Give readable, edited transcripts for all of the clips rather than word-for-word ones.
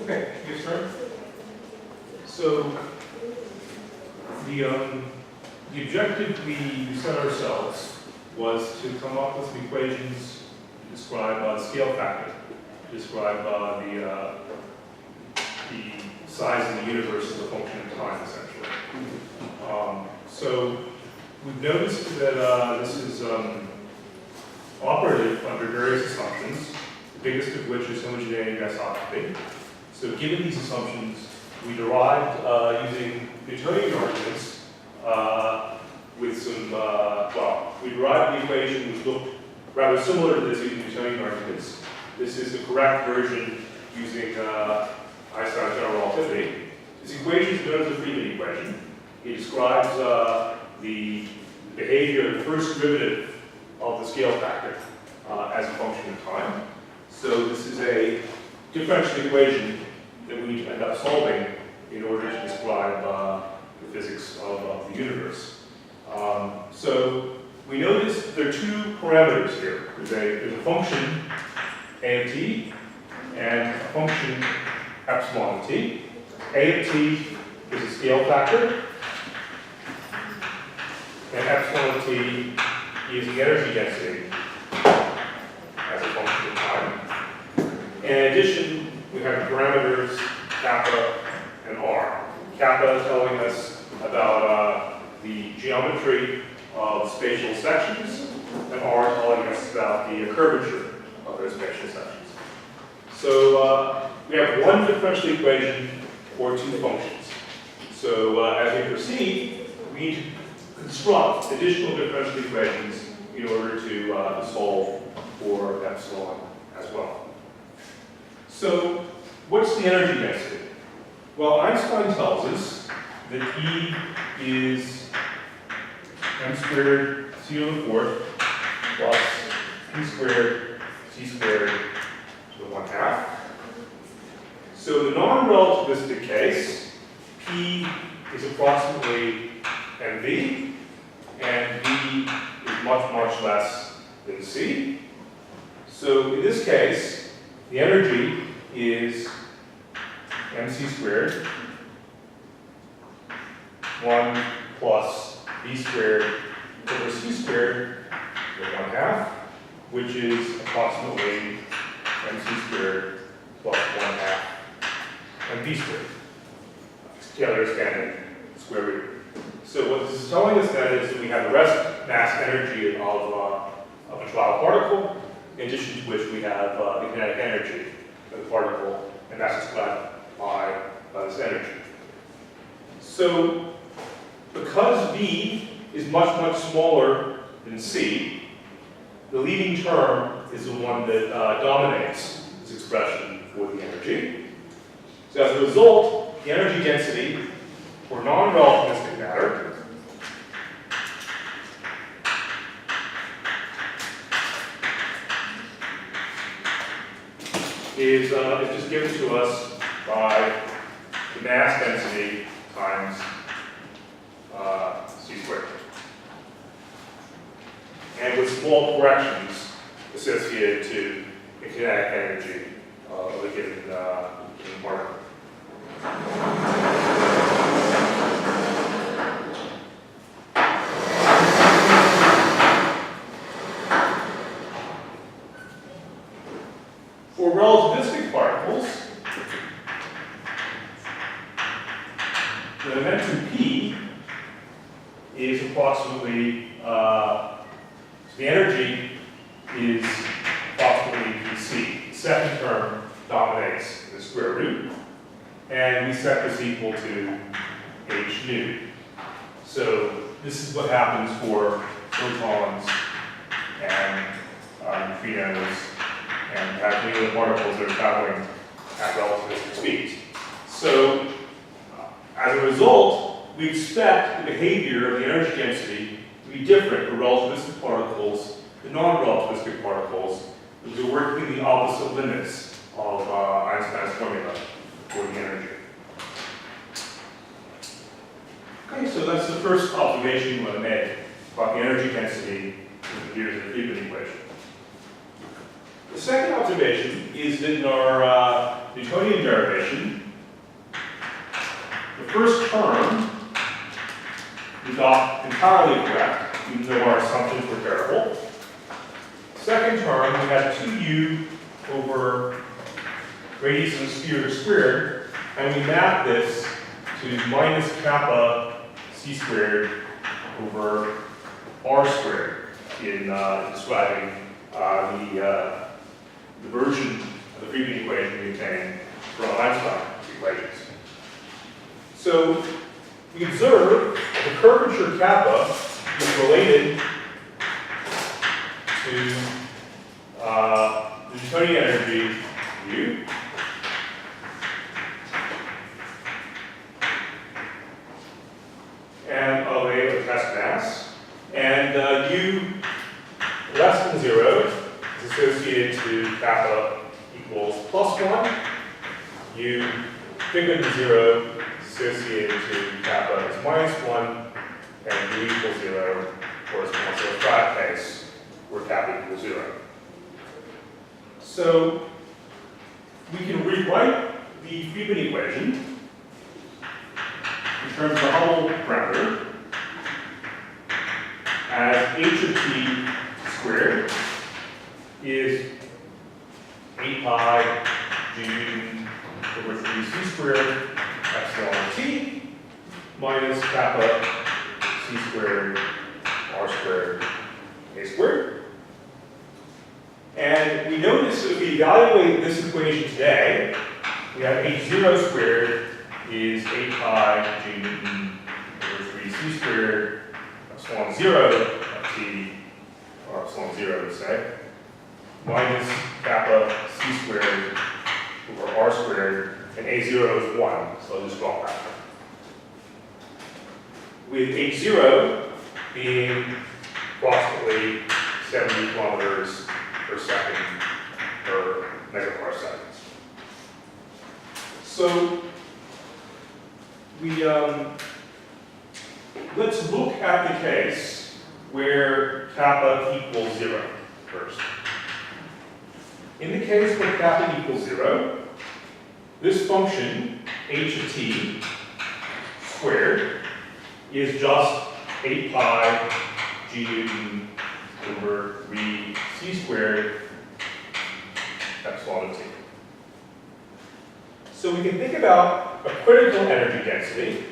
Okay, you start. So the objective we set ourselves was to come up with some equations to describe the scale factor, to describe the size of the universe as a function of time, essentially. So we've noticed that this is operative under various assumptions, the biggest of which is homogeneity and isotropy. So given these assumptions, we derived using Newtonian arguments with some, we derived the equation which looked rather similar to this using Newtonian arguments. This is the correct version using Einstein's general relativity. This equation is known as the Friedmann equation. It describes the behavior of the first derivative of the scale factor as a function of time. So this is a differential equation that we need to end up solving in order to describe the physics of the universe. So we notice there are two parameters here. There's a function a of t and a function epsilon of t. A of t is a scale factor, and epsilon of t is the energy density as a function of time. In addition, we have parameters kappa and r. Kappa telling us about the geometry of spatial sections, and r telling us about the curvature of those spatial sections. So we have one differential equation for two functions. So as we proceed, we need to construct additional differential equations in order to solve for epsilon as well. So what's the energy density? Well, Einstein tells us that E is m squared c to the fourth plus p squared c squared to the 1/2. So in the non-relativistic case, P is approximately mv, and V is much, much less than C. So in this case, the energy is mc squared 1 plus v squared over c squared to the 1/2, which is approximately mc squared plus 1/2 mv squared. Taylor expanded square root. So what this is telling us then is that we have the rest mass energy of a trial particle, in addition to which we have the kinetic energy of the particle, and that's described by this energy. So because V is much, much smaller than C, the leading term is the one that dominates this expression for the energy. So as a result, the energy density for non-relativistic matter is just given to us by the mass density times c squared. And with small corrections associated to the kinetic energy of a given particle. For relativistic particles, the momentum P is approximately, the energy is approximately Pc. The second term dominates the square root, and we set this equal to h nu. So this is what happens for photons and neutrinos and many of the particles that are traveling at relativistic speeds. So as a result, we expect the behavior of the energy density to be different for relativistic particles than non-relativistic particles, because we're working in the opposite limits of Einstein's formula for the energy. Okay, so that's the first observation we want to make about the energy density that appears in the Friedmann equation. The second observation is that in our Newtonian derivation, the first term we got entirely correct, even though our assumptions were terrible. Second term, we had 2u over radius of the sphere squared, and we mapped this to minus kappa c squared over r squared in describing the version of the Friedman equation we obtained from Einstein's equations. So we observe that the curvature kappa is related to the Newtonian energy u. And of a test mass. And u less than 0 is associated to kappa equals plus 1. U bigger than 0 is associated to kappa is minus 1. And u equals 0 corresponds to a flat case where kappa equals 0. So we can rewrite the Friedman equation in terms of the Hubble parameter as h of t squared is 8 pi g over 3c squared epsilon t minus kappa c squared r squared a squared. And we notice if we evaluate this equation today, we have h0 squared is 8 pi g newton over 3c squared epsilon 0 of t, or epsilon 0 let's say, minus kappa c squared over r squared, and a0 is 1, so I'll just drop that. With h0 being approximately 70 kilometers per second per megaparseconds. So we let's look at the case where kappa equals 0 first. In the case where kappa equals 0, this function h of t squared is just 8 pi g newton over 3c squared epsilon of t. So we can think about a critical energy density,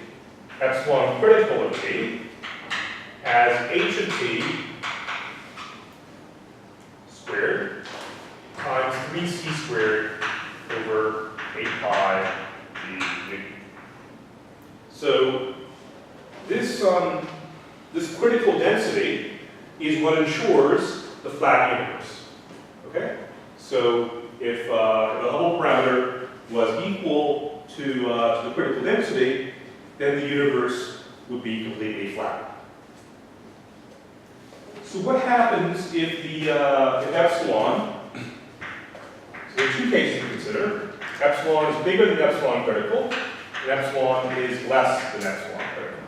epsilon critical of t, as h of t squared times 3c squared over 8 pi g newton. So this critical density is what ensures the flat universe. Okay? So if the Hubble parameter was equal to the critical density, then the universe would be completely flat. So what happens if if epsilon, so there are two cases to consider. Epsilon is bigger than epsilon critical, and epsilon is less than epsilon critical.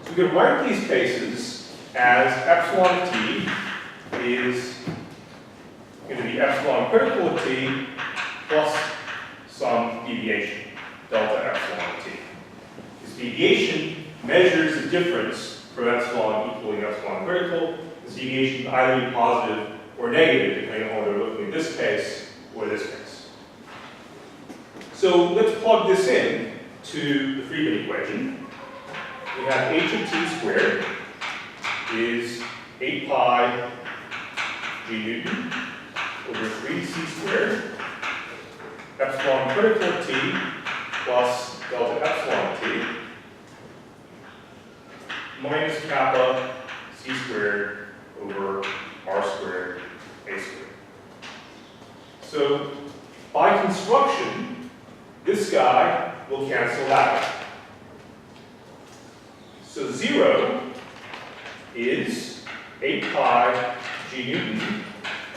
So we can write these cases as epsilon of t is going to be epsilon critical of t plus some deviation, delta epsilon of t. This deviation measures the difference from epsilon equaling epsilon critical. This deviation can either be positive or negative, depending on whether we're looking at this case or this case. So let's plug this in to the Friedman equation. We have h of t squared is 8 pi g newton over 3c squared epsilon critical of t plus delta epsilon of t minus kappa c squared over r squared a squared. So by construction, this guy will cancel out. So 0 is 8 pi g newton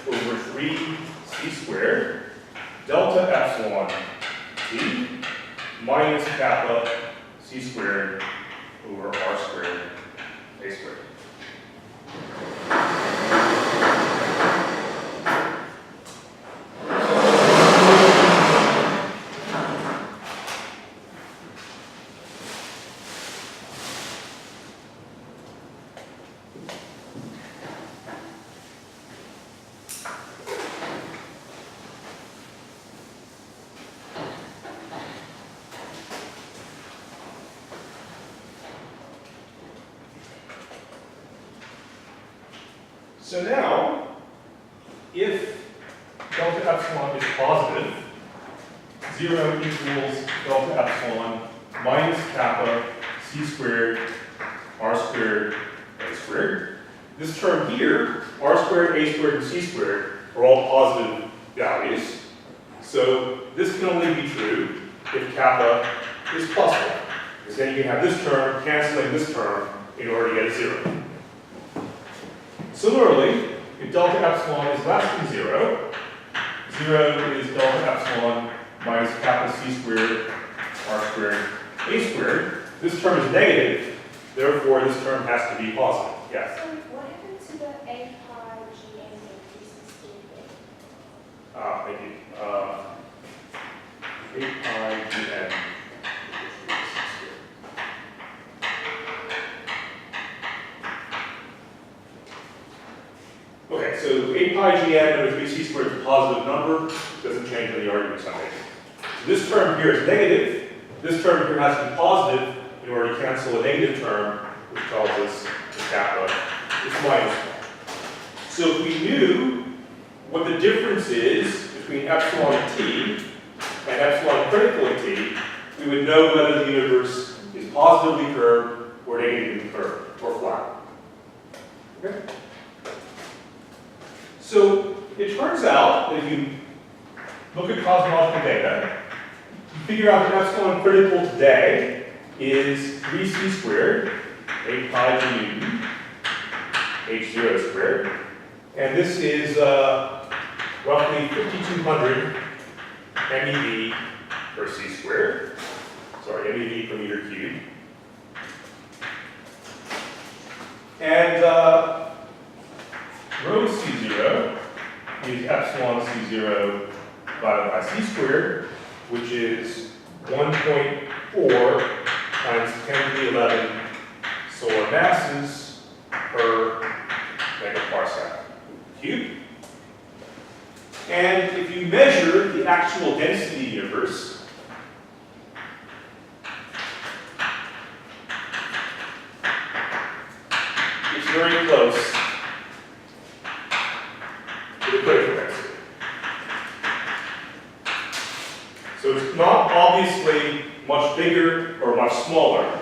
over 3c squared delta epsilon t minus kappa c squared over r squared a squared. So now, if delta epsilon is positive, 0 equals delta epsilon minus kappa c squared r squared a squared. This term here, r squared, a squared, and c squared, are all positive values. So this can only be true if kappa is plus 1. Because then you can have this term canceling this term in order to get a 0. Similarly, if delta epsilon is less than 0, 0 is delta epsilon minus kappa c squared r squared a squared. This term is negative, therefore this term has to be positive. Yes? So what happened to the A pi GM increases in Thank you. 8 pi gn. Okay, so 8 pi gn over 3c squared is a positive number, doesn't change in the arguments I'm making. So this term here is negative. This term here has to be positive in order to cancel a negative term, which tells us the kappa is minus 1. So if we knew what the difference is between epsilon at t and epsilon critical at t, we would know whether the universe is positively curved or negatively curved or flat. Okay? So it turns out that if you look at cosmological data, you figure out that epsilon critical today is 3c squared, 8 pi g Newton, h0 squared. And this is roughly 5,200 MeV per c squared. Sorry, MeV per meter cubed. And rho c0 is epsilon c0 divided by c squared, which is 1.4 times 10 to the 11 solar masses per megaparsec cubed. And if you measure the actual density of the universe, it's very close to the critical density. So it's not obviously much bigger or much smaller.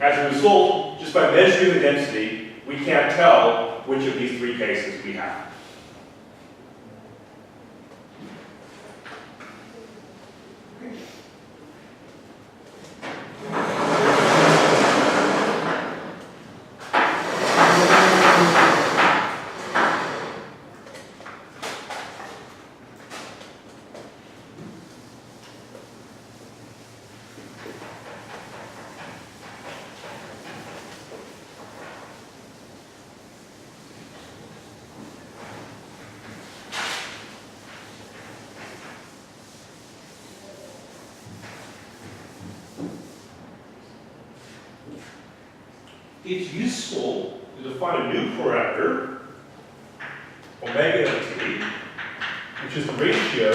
As a result, just by measuring the density, we can't tell which of these three cases we have. It's useful to define a new parameter, omega of t, which is the ratio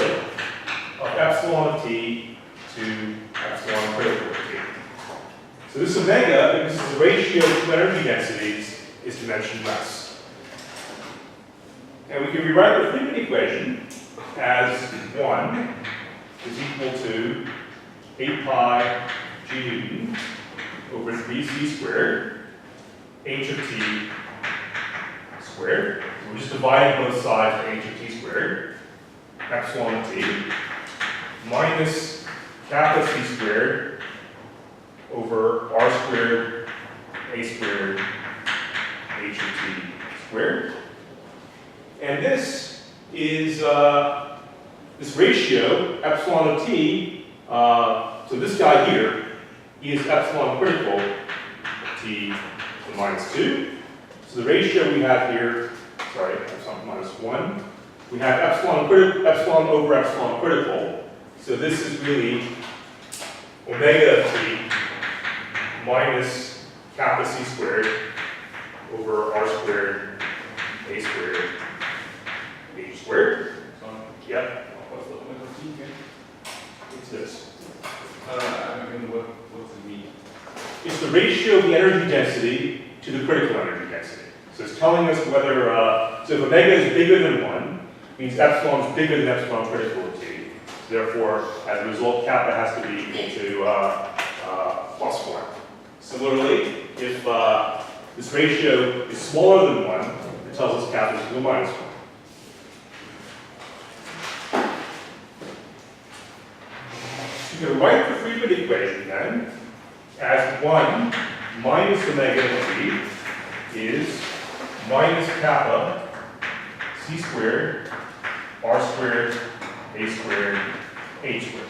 of epsilon of t to epsilon critical of t. So this omega, because it's the ratio of two energy densities, is dimensionless. And we can rewrite the frequent equation as 1 is equal to 8 pi g Newton over 3c squared h of t squared. So we're just dividing both sides by h of t squared, epsilon of t, minus kappa c squared over r squared, a squared, h of t squared. And this is this ratio, epsilon of t, so this guy here is epsilon critical of t to the minus 2. So the ratio we have here, sorry, epsilon minus 1, we have epsilon over epsilon critical. So this is really omega of t minus kappa c squared over r squared, a squared, h squared. Yep. What's the omega of t again? It's this. What's it mean? It's the ratio of the energy density to the critical energy density. So it's telling us whether So if omega is bigger than 1, means epsilon is bigger than epsilon critical of t. Therefore, as a result, kappa has to be equal to plus 1. Similarly, if this ratio is smaller than 1, it tells us kappa is equal to minus 1. You can write the Friedmann equation then as 1 minus omega t is minus kappa c squared r squared a squared h squared.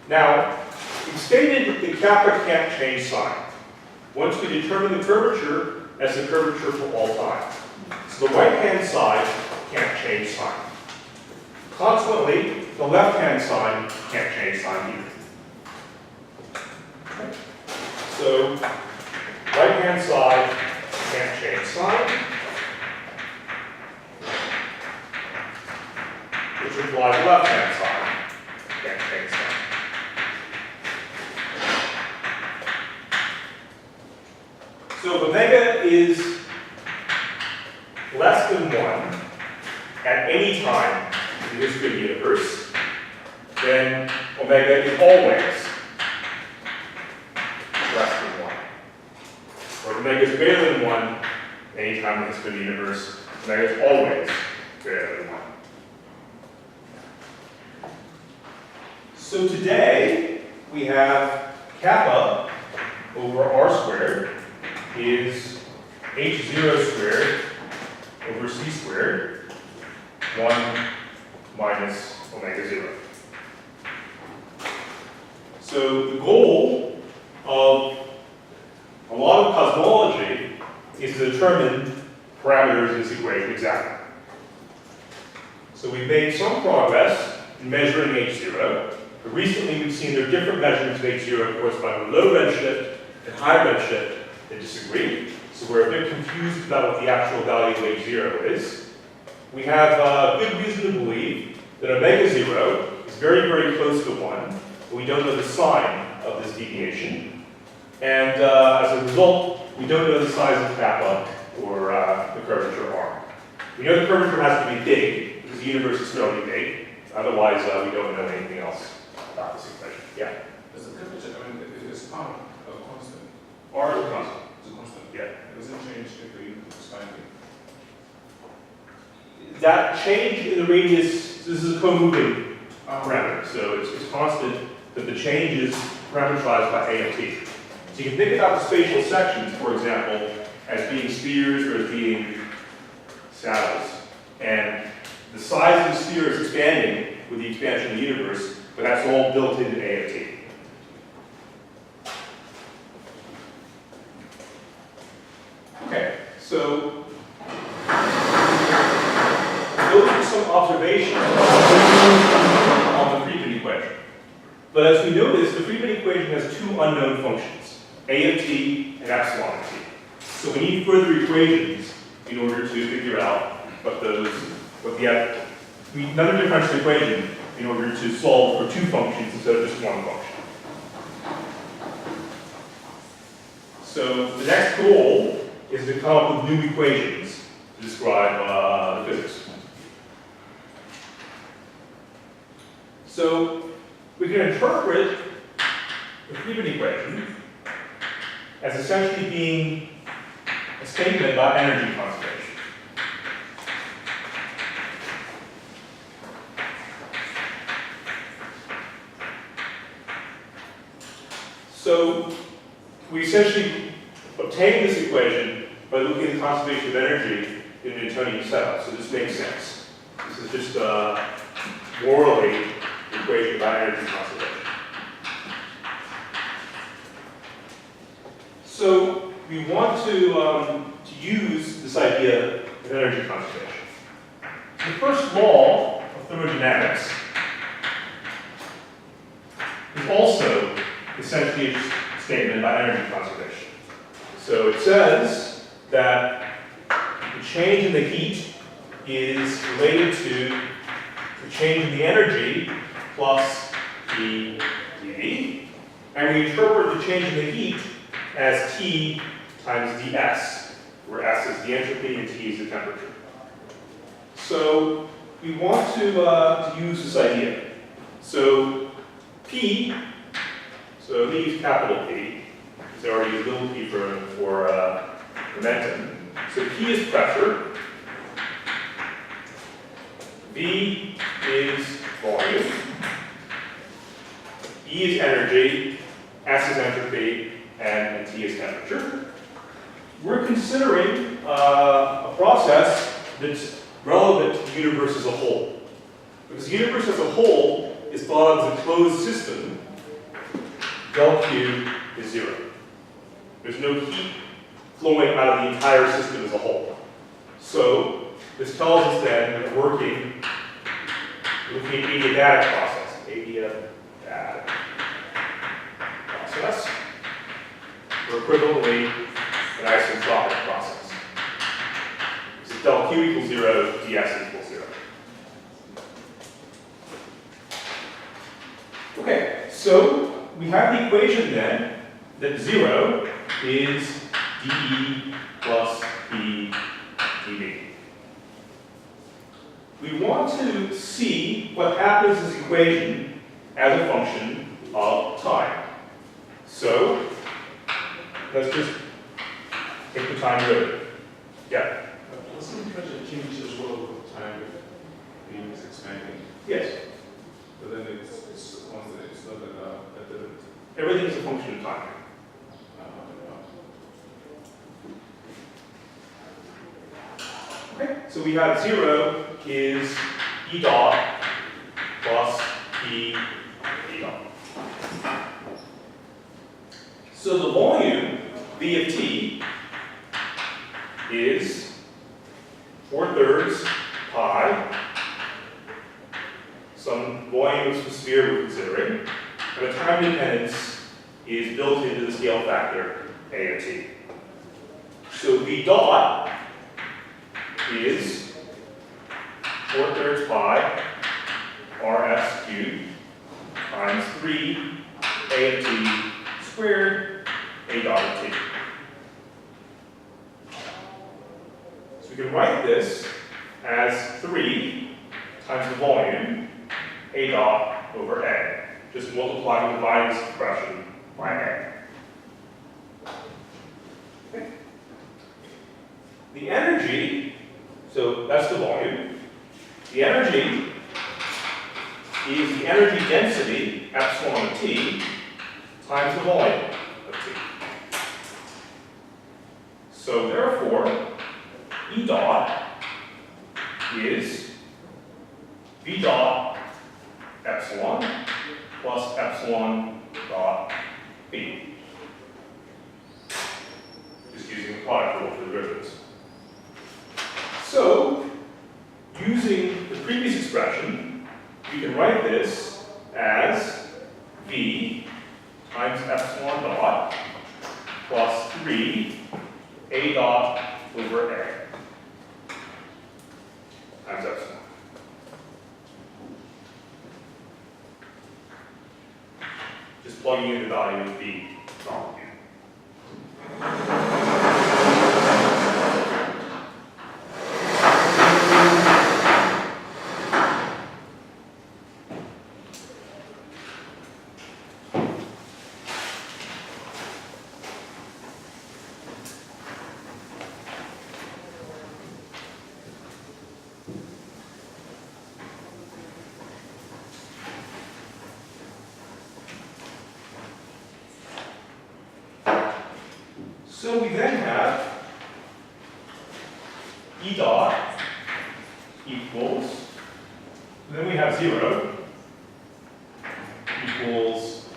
Now, we've stated that kappa can't change sign. Once we determine the curvature as the curvature for all time. So the right-hand side can't change sign. Consequently, the left-hand side can't change sign either. Okay. So, right-hand side can't change sign, which implies left-hand side can't change sign. So if omega is less than 1 at any time in the history of the universe, then omega is always less than 1. Or if omega is greater than 1 any time in the history of the universe, omega is always greater than 1. So today we have kappa over r squared is h0 squared over c squared, 1 minus omega 0. So the goal of a lot of cosmology is to determine parameters in this equation exactly. So we've made some progress in measuring h0, but recently we've seen there are different measurements of h0 corresponding to low redshift and high redshift that disagree. So we're a bit confused about what the actual value of h0 is. We have good reason to believe that omega 0 is very, very close to 1, but we don't know the sign of this deviation. And as a result, we don't know the size of kappa or the curvature r. We know the curvature has to be big, because the universe is fairly big. Otherwise, we don't know anything else about this equation. Yeah? Does the curvature, I mean, it's part of a constant. R is a constant. It's a constant. Yeah. It doesn't change if the unit is finely. That change in the radius, this is a co-moving parameter, so it's constant, but the change is parameterized by A of t. So you can think about the spatial sections, for example, as being spheres or as being saddles. And the size of the sphere is expanding with the expansion of the universe, but that's all built into A of t. Okay, so those are some observations on the Friedmann equation. But as we noticed, the Friedmann equation has two unknown functions, A of t and epsilon of t. So we need further equations in order to figure out we need another differential equation in order to solve for two functions instead of just one function. So the next goal is to come up with new equations to describe the physics. So we can interpret the Friedmann equation as essentially being a statement about energy conservation. So we essentially obtain this equation by looking at the conservation of energy in an Newtonian setup. So this makes sense. This is just morally an equation about energy conservation. So we want to use this idea of energy conservation. The first law of thermodynamics is also essentially a statement about energy conservation. So it says that the change in the heat is related to the change in the energy plus the dV, and we interpret the change in the heat as T times ds, where S is the entropy and T is the temperature. So we want to use this idea. So P, so we use capital P, because I already used little p for momentum. So P is pressure, V is volume, E is energy, S is entropy, and T is temperature. We're considering a process that's relevant to the universe as a whole. Because the universe as a whole is thought of as a closed system, del Q is 0. There's no heat flowing out of the entire system as a whole. So this tells us then that we're looking at adiabatic process. Adiabatic process. Or equivalently, an isentropic process. So del Q equals 0, ds equals 0. Okay, so we have the equation then that 0 is dE plus P dV. We want to see what happens to this equation as a function of time. So let's just take the time derivative. Yeah? Doesn't the pressure change as well with time if beam is expanding? Yes. But then it's constant, it's not a derivative. Everything is a function of time. Okay, so we have 0 is E dot plus P E dot. So the volume, V of T, is 4/3 pi, some volume of the sphere we're considering, and the time dependence is built into the scale factor A of T. So V dot is 4/3 pi RS cubed times 3 A of T squared A dot of T. So we can write this as 3 times the volume A dot over A. Just multiplying and dividing this expression by A. Okay. The energy, so that's the volume. The energy is the energy density, epsilon of T, times the volume of T. So therefore, E dot is V dot epsilon plus epsilon dot B. Just using the product rule for the derivatives. So, using the previous expression, we can write this as V times epsilon dot plus 3 A dot over A times epsilon. Just plugging in the value of V dot here. So we then have E dot equals, then we have 0 equals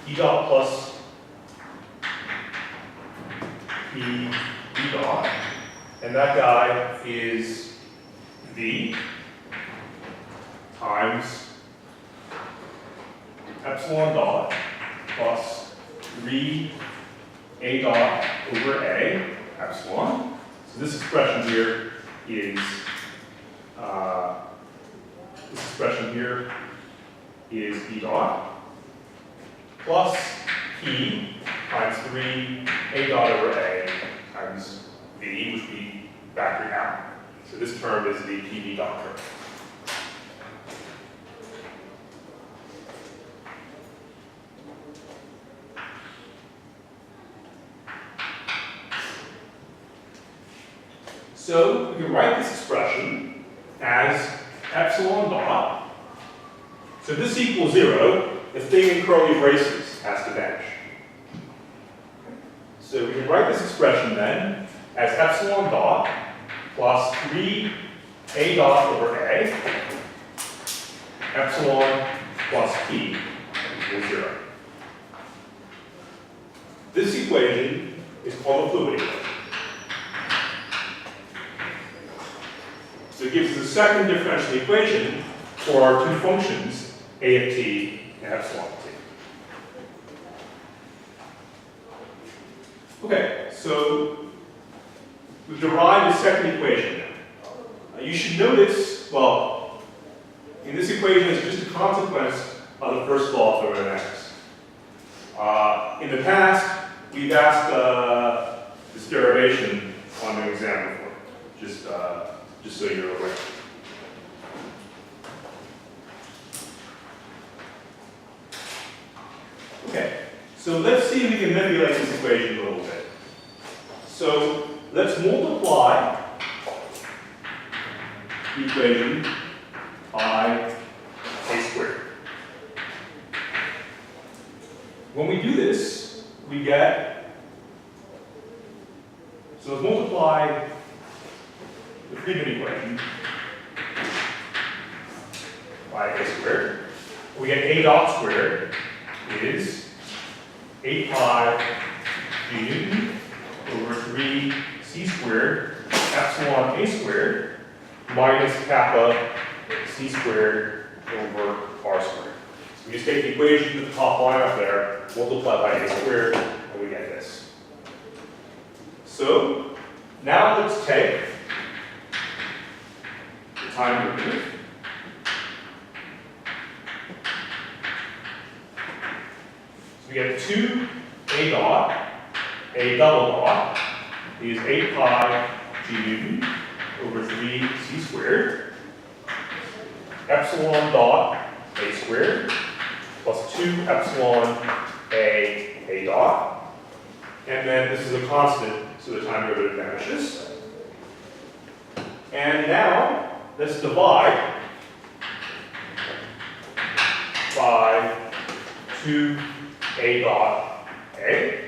E dot plus P E dot, and that guy is V times epsilon dot plus 3 A dot over A, epsilon. So this expression here is, E dot plus P times 3 A dot over A times V, which we factor out. So this term is the PV dot term. So we can write this expression as epsilon dot. So this equals 0. The thing in curly braces has to vanish. So we can write this expression then as epsilon dot plus 3a dot over a, epsilon plus p equals 0. This equation is called the fluid equation. So it gives us a second differential equation for our two functions, a of t and epsilon of t. Okay, so we've derived the second equation now. You should notice, well, in this equation it's just a consequence of the first law of thermodynamics. In the past, we've asked this derivation on an exam before, just so you're aware. Okay, so let's see if we can manipulate this equation a little bit. So let's multiply the equation by a squared. When we do this, we get, so let's multiply the Friedmann equation by a squared. We get a dot squared is 8 pi g Newton over 3 c squared epsilon a squared minus kappa c squared over r squared. So we just take the equation to the top line up there, multiply by a squared, and we get this. So now let's take the time derivative. So we get 2a dot, a double dot, is 8 pi g Newton over 3 c squared, epsilon dot a squared, plus 2 epsilon a dot, and then this is a constant, so the time derivative vanishes. And now, let's divide by 2a dot a.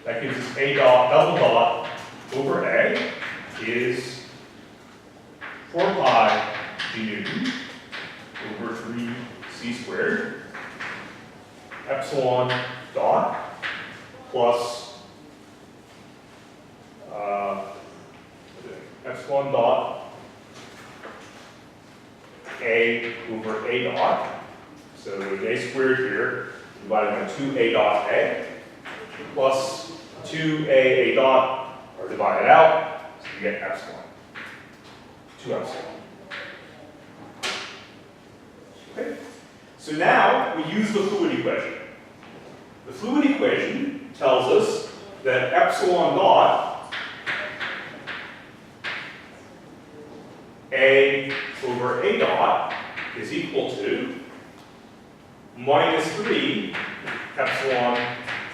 That gives us a dot double dot over a is 4 pi g Newton over 3 c squared epsilon dot plus epsilon dot a over a dot. So there's a squared here divided by 2a dot a plus 2a dot are divided out, so you get epsilon. 2 epsilon. Okay. So now we use the fluid equation. The fluid equation tells us that epsilon dot a over a dot is equal to minus 3 epsilon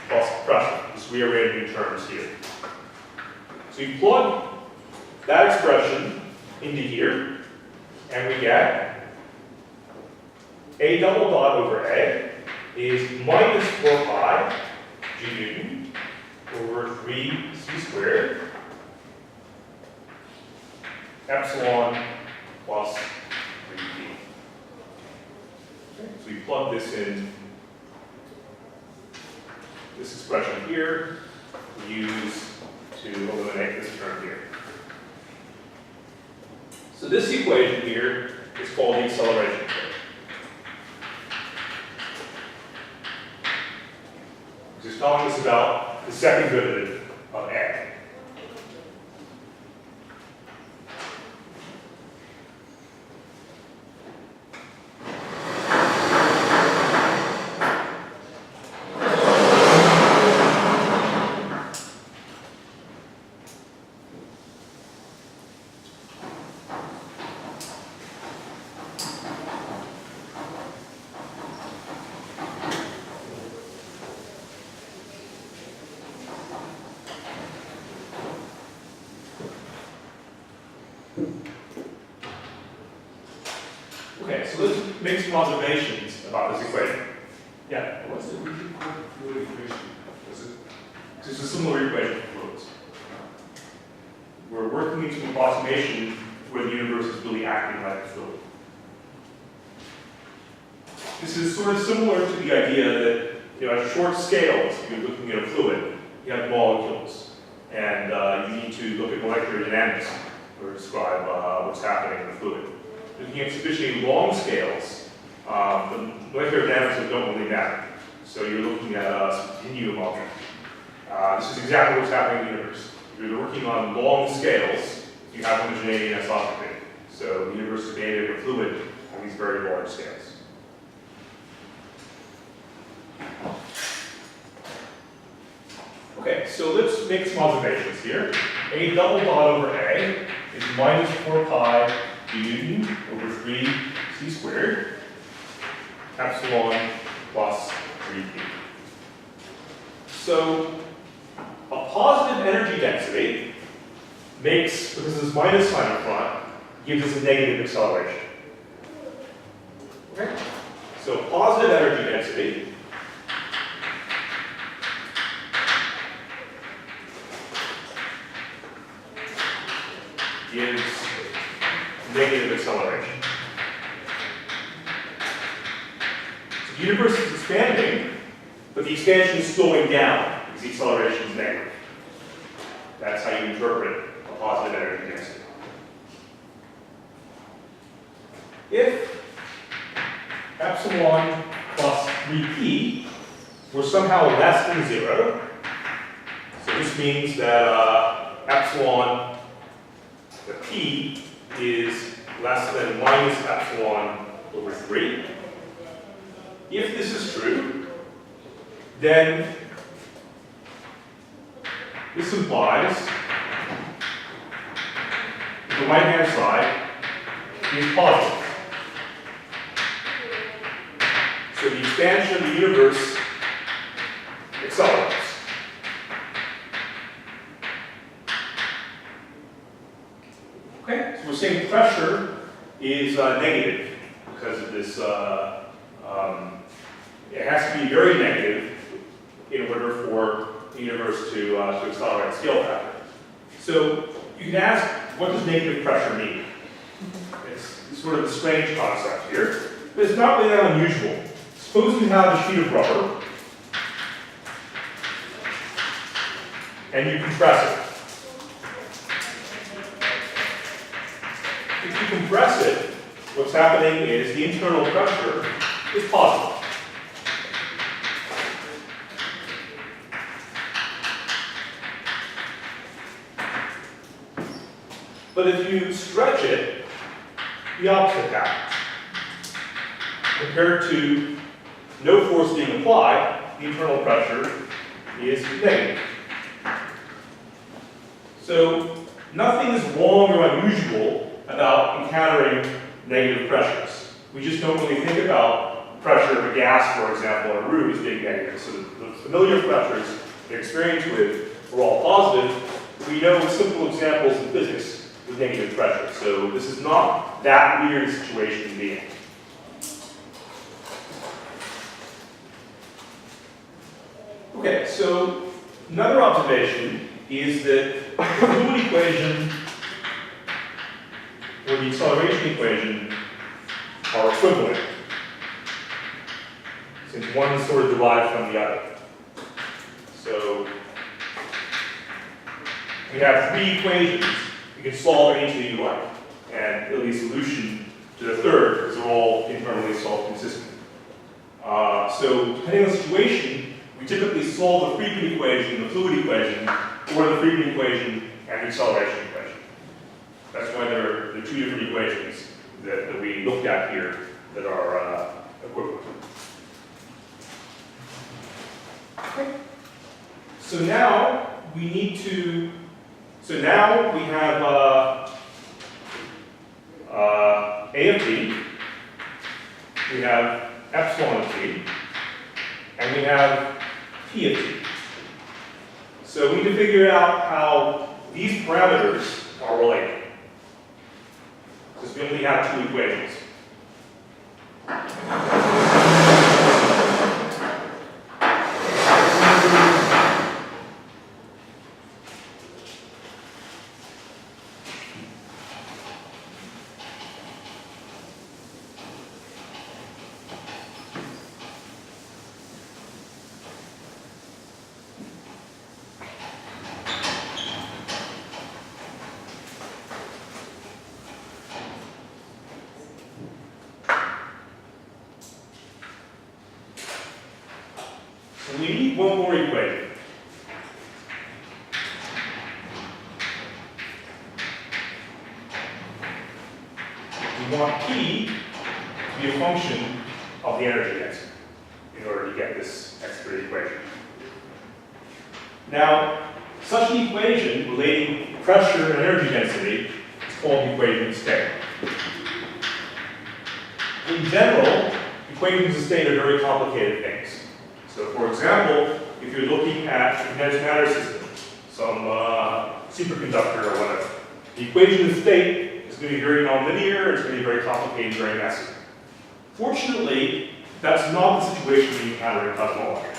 plus pressure. Just rearranging terms here. So you plug that expression into here, and we get a double dot over a is minus 4 pi g Newton over 3 c squared epsilon plus 3p. Okay, so we plug this in, this expression here, we use to eliminate this term here. So this equation here is called the acceleration equation. This is telling us about the second derivative of a. make some observations about this equation. Yeah? What's the routine called fluid equation? Was it? This is a similar equation for fluids. We're working into an approximation where the universe is really acting like a fluid. This is sort of similar to the idea that, at short scales, if you're looking at a fluid, you have molecules, and you need to look at molecular dynamics or describe what's happening in the fluid. Looking at sufficiently long scales, the molecular dynamics don't really matter. So you're looking at a continuum object. This is exactly what's happening in the universe. You're working on long scales, you have homogeneity and isotropy. So the universe is made of a fluid on these very large scales. Okay, so let's make some observations here. A double dot over A is minus 4 pi d Newton over 3 c squared epsilon plus 3p. So a positive energy density makes, because this minus sign up front, gives us a negative acceleration. Okay? So positive energy density gives negative acceleration. So the universe is expanding, but the expansion is slowing down because the acceleration is negative. That's how you interpret a positive energy density. If epsilon plus 3p were somehow less than 0, so this means that epsilon, the p, is less than minus epsilon over 3. If this is true, then this implies that the right-hand side is positive. So the expansion of the universe accelerates. Okay, so we're saying pressure is negative because of this. It has to be very negative in order for the universe to accelerate scale factor. So you can ask, what does negative pressure mean? It's sort of a strange concept here, but it's not really that unusual. Suppose you have a sheet of rubber and you compress it. If you compress it, what's happening is the internal pressure is positive. But if you stretch it, the opposite happens. Compared to no force being applied, the internal pressure is negative. So nothing is wrong or unusual about encountering negative pressures. We just don't really think about pressure of a gas, for example, in a room as being negative. So the familiar pressures we experience with are all positive. We know simple examples in physics with negative pressure. So this is not that weird a situation to be in. Okay, so another observation is that the fluid equation or the acceleration equation are equivalent, since one is sort of derived from the other. So we have 3 equations. You can solve any two you like, and it'll be a solution to the third, because they're all internally self-consistent. So depending on the situation, we typically solve the frequent equation, the fluid equation, or the frequent equation and the acceleration equation. That's why there are 2 different equations that we looked at here that are equivalent. Okay. So now we need to. So now we have A of t, we have epsilon of t, and we have p of t. So we need to figure out how these parameters are related, because we only have 2 equations. So we need one more equation. We want P to be a function of the energy density in order to get this extra equation. Now, such an equation relating pressure and energy density is called the equation of state. In general, equations of state are very complicated things. So, for example, if you're looking at a condensed matter system, some superconductor or whatever, the equation of state is going to be very nonlinear, it's going to be very complicated, very messy. Fortunately, that's not the situation we encounter in cosmology.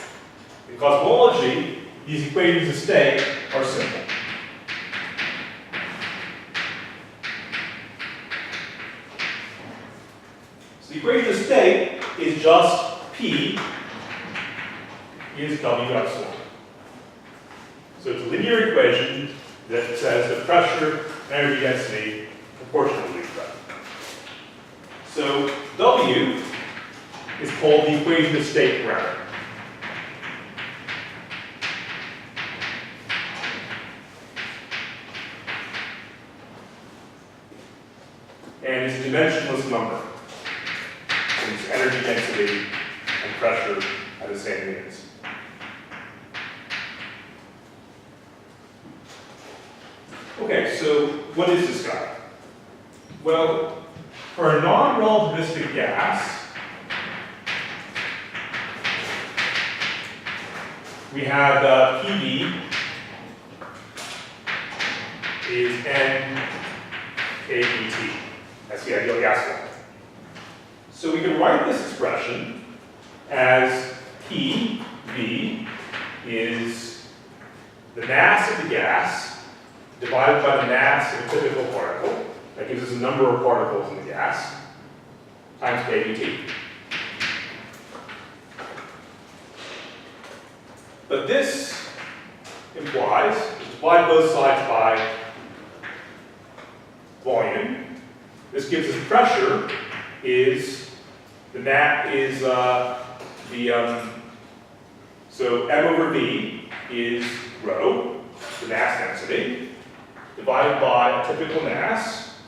In cosmology, these equations of state are simple. So the equation of state is just P is W epsilon. So it's a linear equation that says that pressure and energy density proportionally spread. So W is called the equation of state parameter. And it's a dimensionless number, since energy density and pressure are the same units. Okay, so what is this guy? Well, for a non-relativistic gas, we have PV is N kBT. That's the ideal gas law. So we can write this expression as PV is the mass of the gas divided by the mass of a typical particle. That gives us a number of particles in the gas times kBT. But this implies, divide both sides by volume. This gives us pressure is the mat is so M over V is rho, the mass density, divided by a typical mass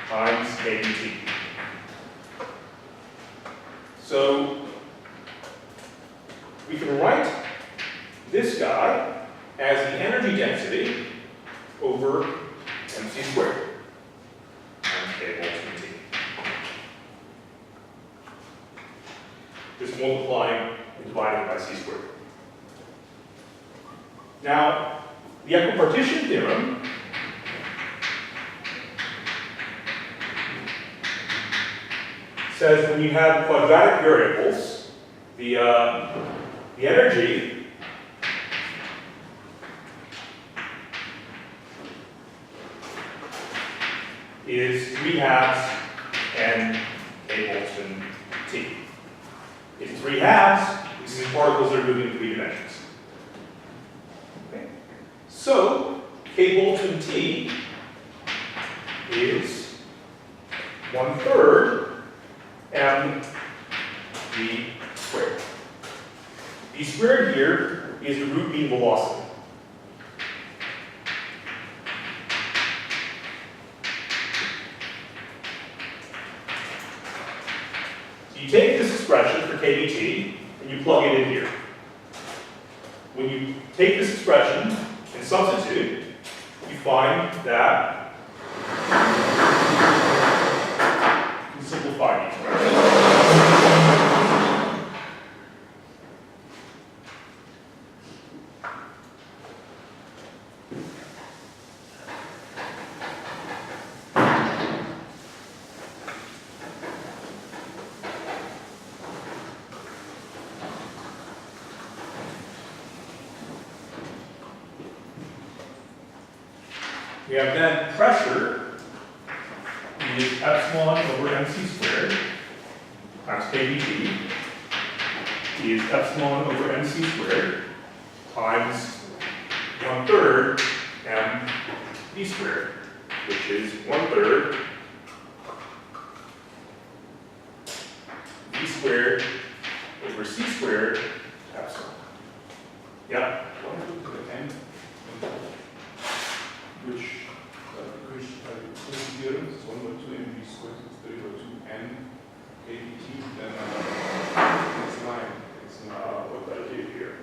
times kBT. So we can write this guy as the energy density over mc squared times k volts per T. Just multiplying and dividing by c squared. Now, the equipartition theorem says when you have quadratic variables, the energy is 3/2 n k volts in T. It's 3/2 because these particles are moving in 3 dimensions. Okay. So k volts in T is 1/3 m v squared. V squared here is the root mean velocity. So you take this expression for kBT and you plug it in here. When you take this expression and substitute, you find that you can simplify the expression. We have then pressure is epsilon over mc squared times kBT is epsilon over mc squared times 1/3 mv squared, which is 1/3 v squared over c squared epsilon. Yeah? What happened to the n? Which theorems, 1/2 mv squared is 3/2 n kbt, then next line, it's not. What did I do here?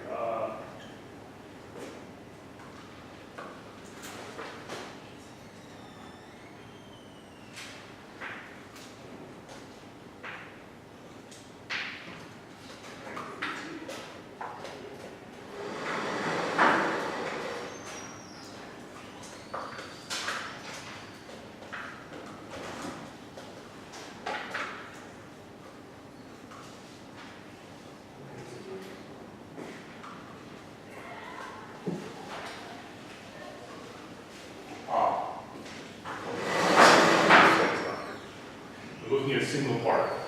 We're looking at a single particle.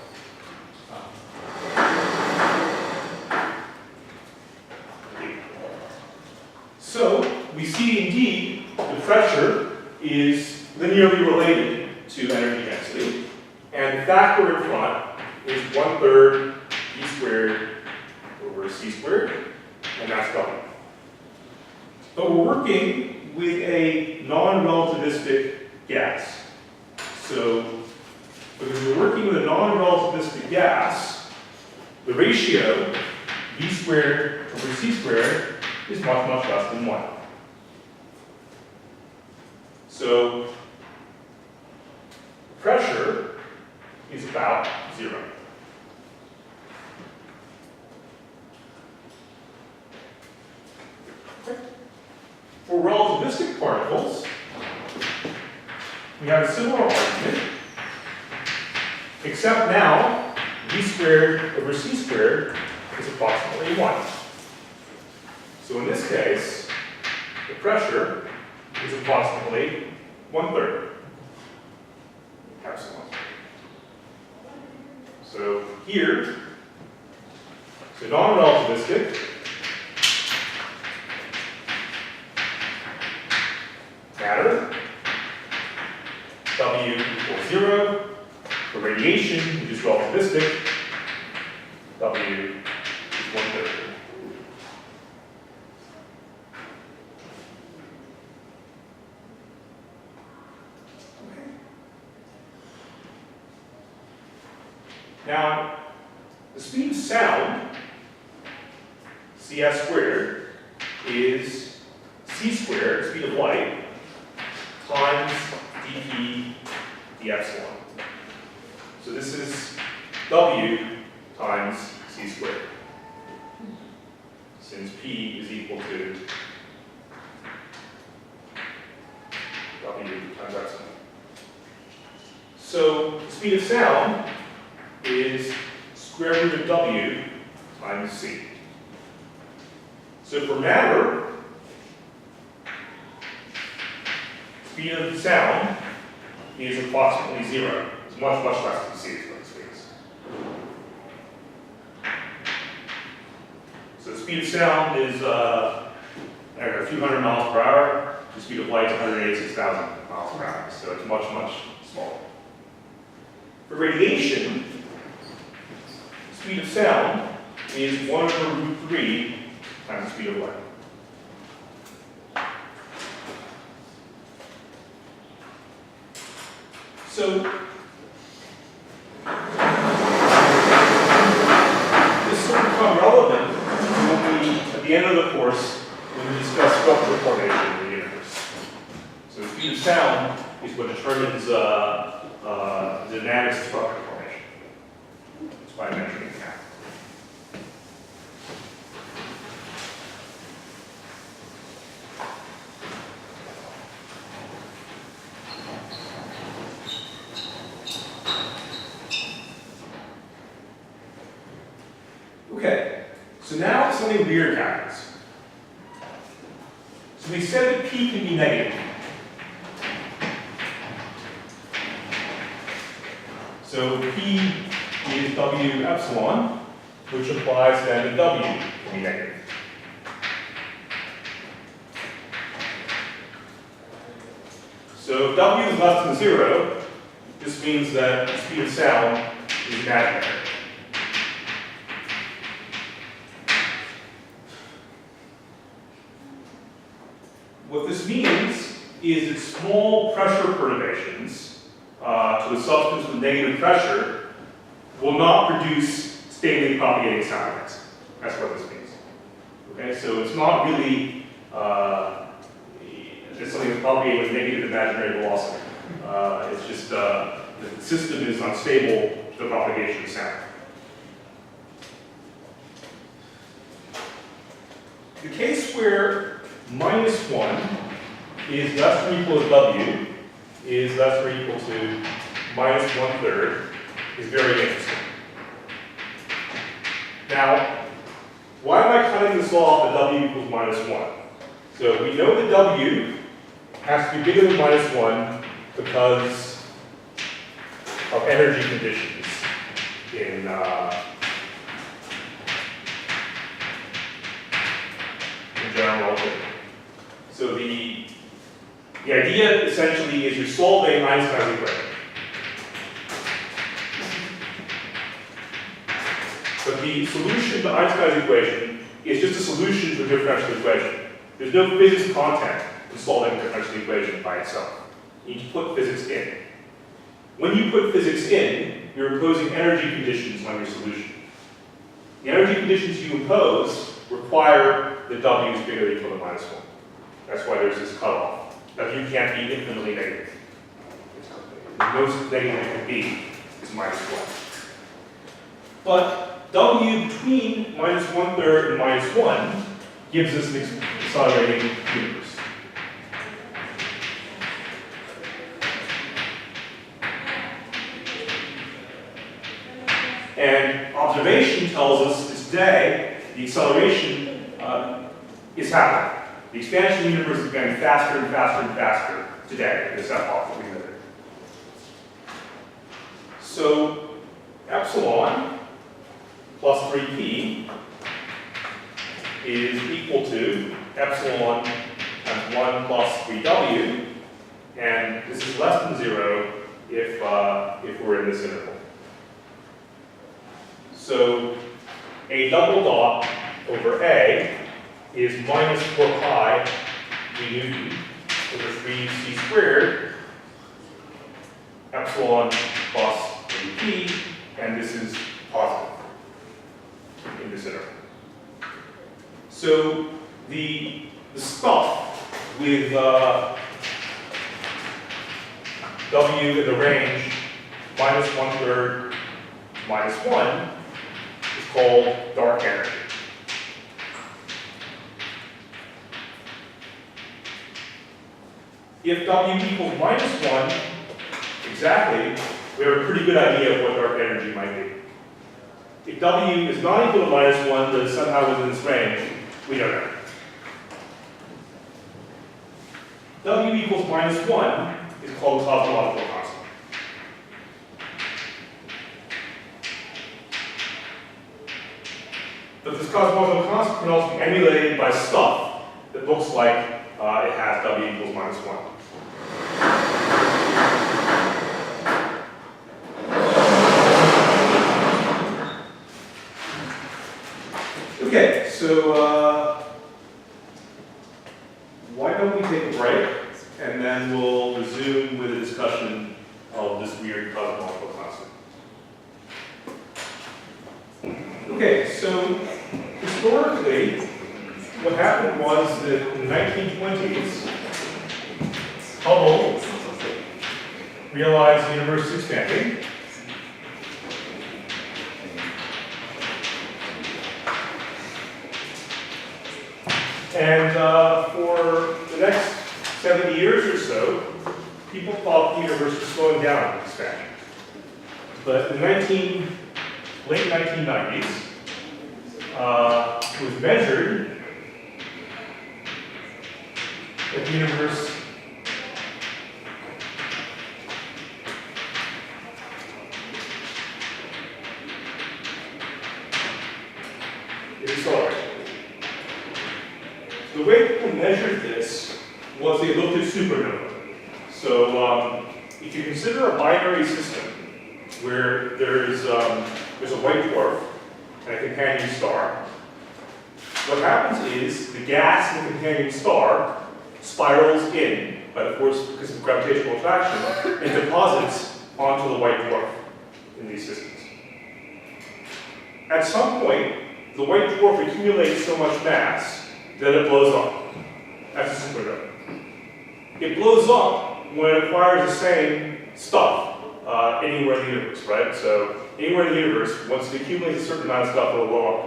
So we see indeed the pressure is linearly related to energy density, and the factor in front is 1/3 v squared over c squared, and that's W. But we're working with a non-relativistic gas. So because we're working with a non-relativistic gas, the ratio v squared over c squared is much, much less than 1. So pressure is about 0. For relativistic particles, we have a similar argument, except now v squared over c squared is approximately 1. So in this case, the pressure is approximately 1/3 epsilon. So here, so non-relativistic, matter, W equals 0. For radiation, which is relativistic, W is 1/3. Now, the speed of sound, cs squared, is c squared, speed of light, times dp d epsilon. So this is W times c squared, since p is equal to W times epsilon. So the speed of sound is square root of W times c. So for matter, speed of sound is approximately 0. It's much, much less than c is what this means. So the speed of sound is a few hundred miles per hour. The speed of light is 186,000 miles per hour. So it's much, much smaller. For radiation, the speed of sound is 1/√3 times the speed of light. So this will become relevant when we, at the end of the course, when we discuss structural formation in the universe. So the speed of sound is what determines the dynamics of structural formation. It's by measuring that. Okay, so now something weird happens. So we said that P can be negative. So P is W epsilon, which implies then that W can be negative. So if W is less than 0, this means that the speed of sound is imaginary. What this means is that small pressure perturbations to the substance with negative pressure will not produce stably propagating sound waves. That's what this means. Okay, so it's not really it's something that's propagating with negative imaginary velocity. It's just the system is unstable to the propagation of sound. The case where -1 is less than or equal to W is less than or equal to -1/3 is very interesting. Now, why am I cutting this off at W equals -1? So we know that W has to be bigger than -1 because of energy conditions in general relativity. So the idea essentially is you're solving Einstein's equation. But the solution to Einstein's equation is just a solution to a differential equation. There's no physics content in solving a differential equation by itself. You need to put physics in. When you put physics in, you're imposing energy conditions on your solution. The energy conditions you impose require that W is bigger than or equal to -1. That's why there's this cutoff. W can't be infinitely negative. The most negative it can be is -1. But W between -1/3 and -1 gives us an accelerating universe. And observation tells us that today the acceleration is happening. The expansion of the universe is getting faster and faster and faster today in this epoch that we live in. So epsilon plus 3p is equal to epsilon times 1 plus 3w, and this is less than 0 if we're in this interval. So a double dot over A is minus 4 pi d Newton over 3c squared epsilon plus 3p, and this is positive in this interval. So the stuff with W in the range -1/3 -1 is called dark energy. If W equals -1 exactly, we have a pretty good idea of what dark energy might be. If W is not equal to -1, but is somehow within this range, we don't know. W equals -1 is called the cosmological constant. But this cosmological constant can also be emulated by stuff that looks like it has W equals -1. Okay, so why don't we take a break, and then we'll resume with a discussion of this weird cosmological constant. Okay, so historically, what happened was that in the 1920s, Hubble realized the universe is expanding. And for the next 70 years or so, people thought the universe was slowing down in expansion. But in the late 1990s, it was measured that the universe is accelerating. The way people measured this was they looked at supernova. So if you consider a binary system where there's a white dwarf and a companion star, what happens is the gas in the companion star spirals in by the force because of gravitational attraction and deposits onto the white dwarf in these systems. At some point, the white dwarf accumulates so much mass that it blows up. That's a supernova. It blows up when it acquires the same stuff anywhere in the universe, right? So anywhere in the universe, once it accumulates a certain amount of stuff, it'll blow up.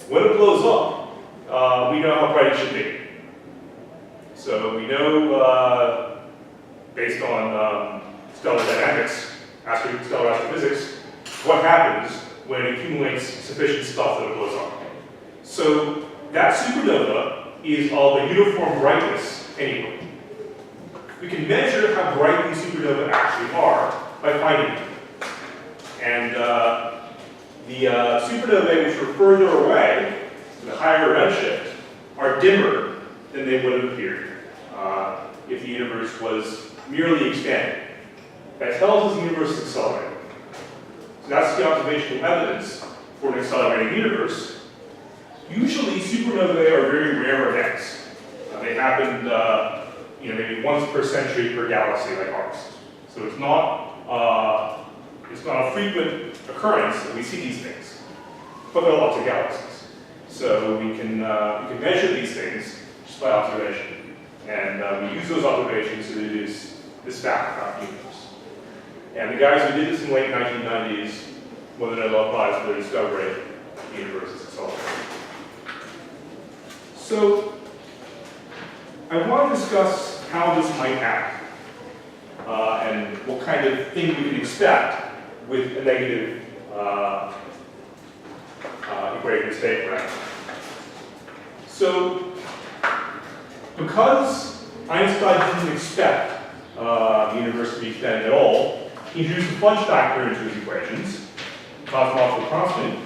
When it blows up, we know how bright it should be. So we know, based on stellar dynamics, stellar astrophysics, what happens when it accumulates sufficient stuff that it blows up. So that supernova is of a uniform brightness anyway. We can measure how bright these supernovae actually are by finding them. And the supernovae which are further away, the higher redshift, are dimmer than they would have appeared if the universe was merely expanding. That tells us the universe is accelerating. So that's the observational evidence for an accelerating universe. Usually supernovae are very rare events. They happen maybe once per century per galaxy like ours. So it's not a frequent occurrence that we see these things. But there are lots of galaxies. So we can measure these things just by observation. And we use those observations to deduce this fact about the universe. And the guys who did this in the late 1990s won the Nobel Prize for their discovery that the universe is accelerating. So I want to discuss how this might happen and what kind of thing we can expect with a negative equation state right. So because Einstein didn't expect the universe to be expanding at all, he introduced a fudge factor into his equations, cosmological constant,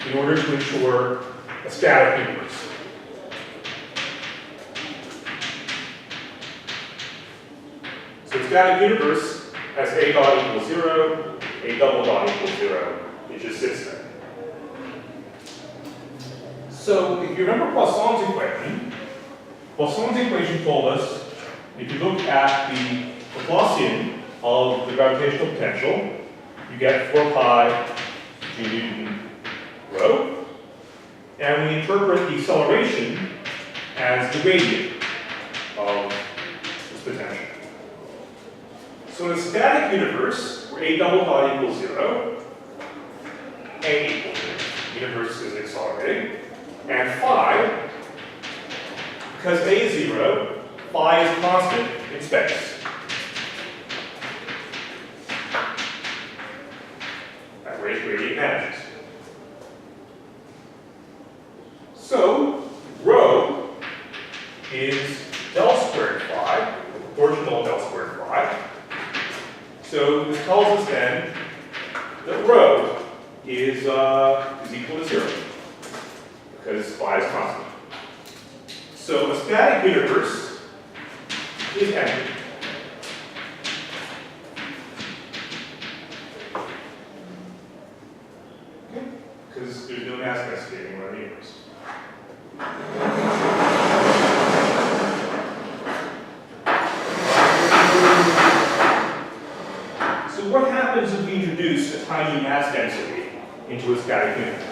in order to ensure a static universe. So a static universe has a dot equals 0, a double dot equals 0. It just sits there. So if you remember Poisson's equation told us, if you look at the Laplacian of the gravitational potential, you get 4 pi g Newton rho, and we interpret the acceleration as the gradient of this potential. So in a static universe, where a double dot equals 0, a equals 0, the universe is accelerating, and phi, because a is 0, phi is constant in space. That way gradient vanishes. So, rho is del squared phi, proportional del squared phi. So this tells us then that rho is equal to 0, because phi is constant. So a static universe is empty. Okay? Because there's no mass density anywhere in the universe. So what happens if we introduce a tiny mass density into a static universe?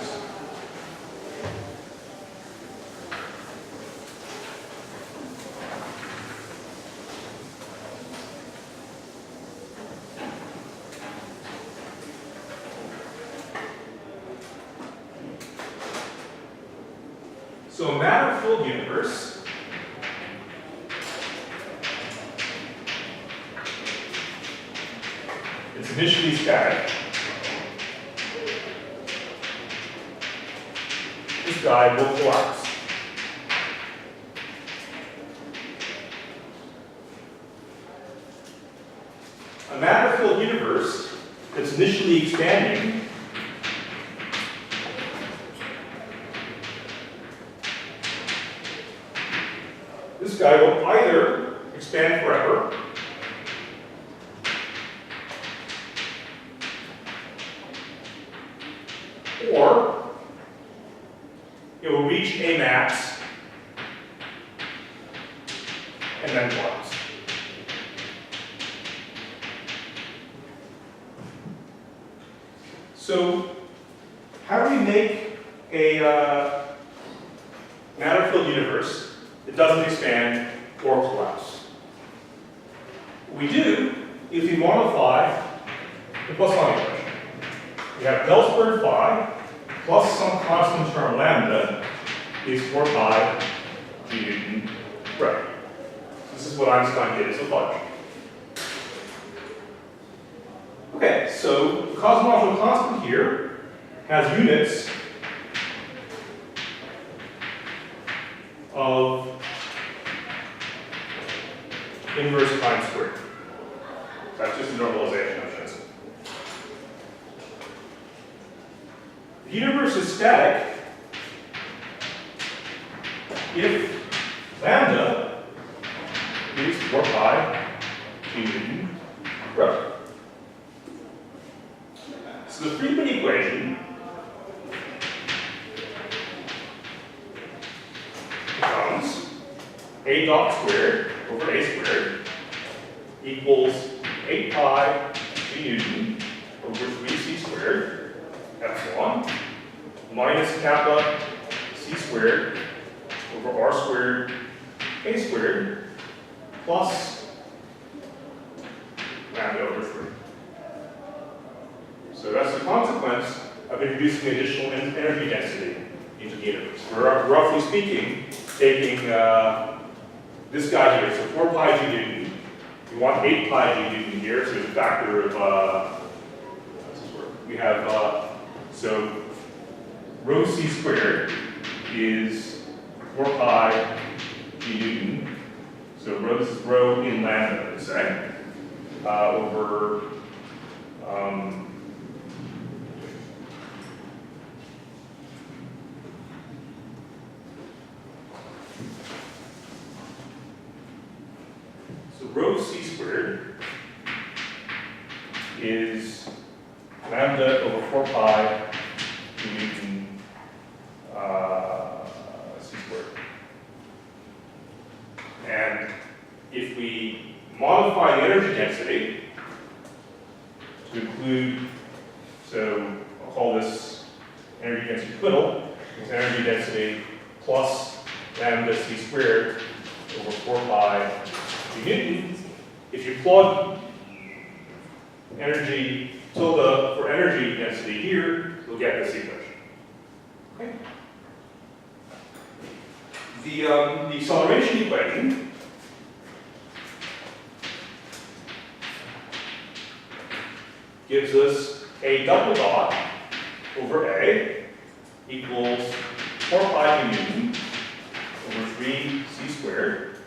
So a matter-filled universe it's initially static. This guy will collapse. A matter-filled universe that's initially expanding guy will either expand forever, or it will reach a max and then collapse. So, how do we make a matter-filled universe that doesn't expand or collapse? What we do is we modify the Poisson equation. We have del squared phi plus some constant term lambda is 4 pi g Newton rho. This is what Einstein did as a fudge. Okay, so the cosmological constant here has units of inverse time squared. That's just a normalization of this. The universe is static if lambda is 4 pi g Newton rho. So the Friedmann equation becomes a dot squared over a squared equals 8 pi g Newton over 3c squared epsilon minus kappa c squared over r squared a squared plus lambda over 3. So that's the consequence of introducing additional energy density into the universe. We're roughly speaking taking this guy here, so 4 pi g Newton. We want 8 pi g Newton here, so there's a factor of, how does this work? We have, so rho c squared is 4 pi g Newton. So this is rho in lambda, let's say, over so rho c squared is lambda over 4 pi g Newton c squared. And if we modify the energy density to include, so I'll call this energy density twiddle, it's energy density plus lambda c squared over 4 pi g Newton. If you plug energy tilde for energy density here, you'll get this equation. Okay. The acceleration equation gives us a double dot over A equals 4 pi g Newton over 3 c squared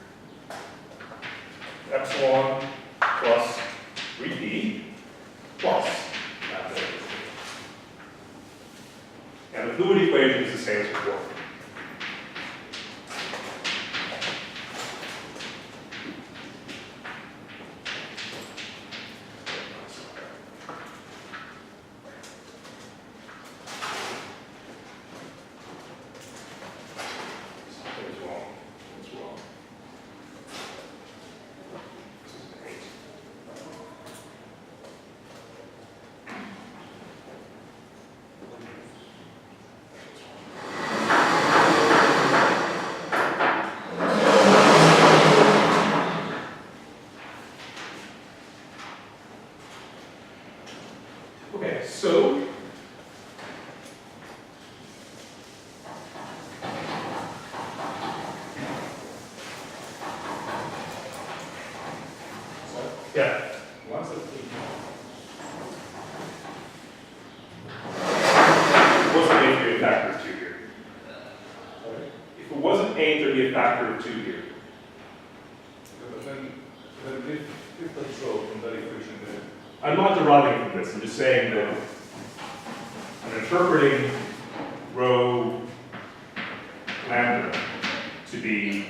epsilon plus 3p plus lambda. And the fluid equation is the same as before. Okay, so yeah. Once it Wasn't A, there'd be a factor of 2 here. If it wasn't A, there'd be a factor of 2 here. but then if the draw from that equation there. I'm not deriving from this, I'm just saying that I'm interpreting rho lambda to be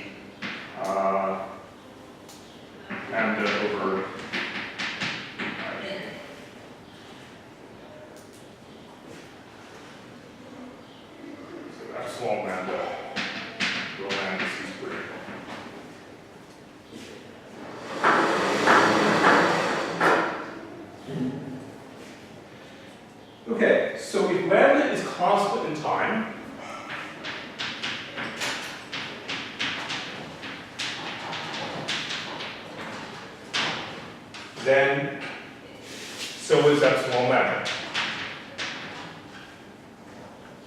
epsilon lambda rho lambda c squared. Okay, so if lambda is constant in time, then so is epsilon lambda.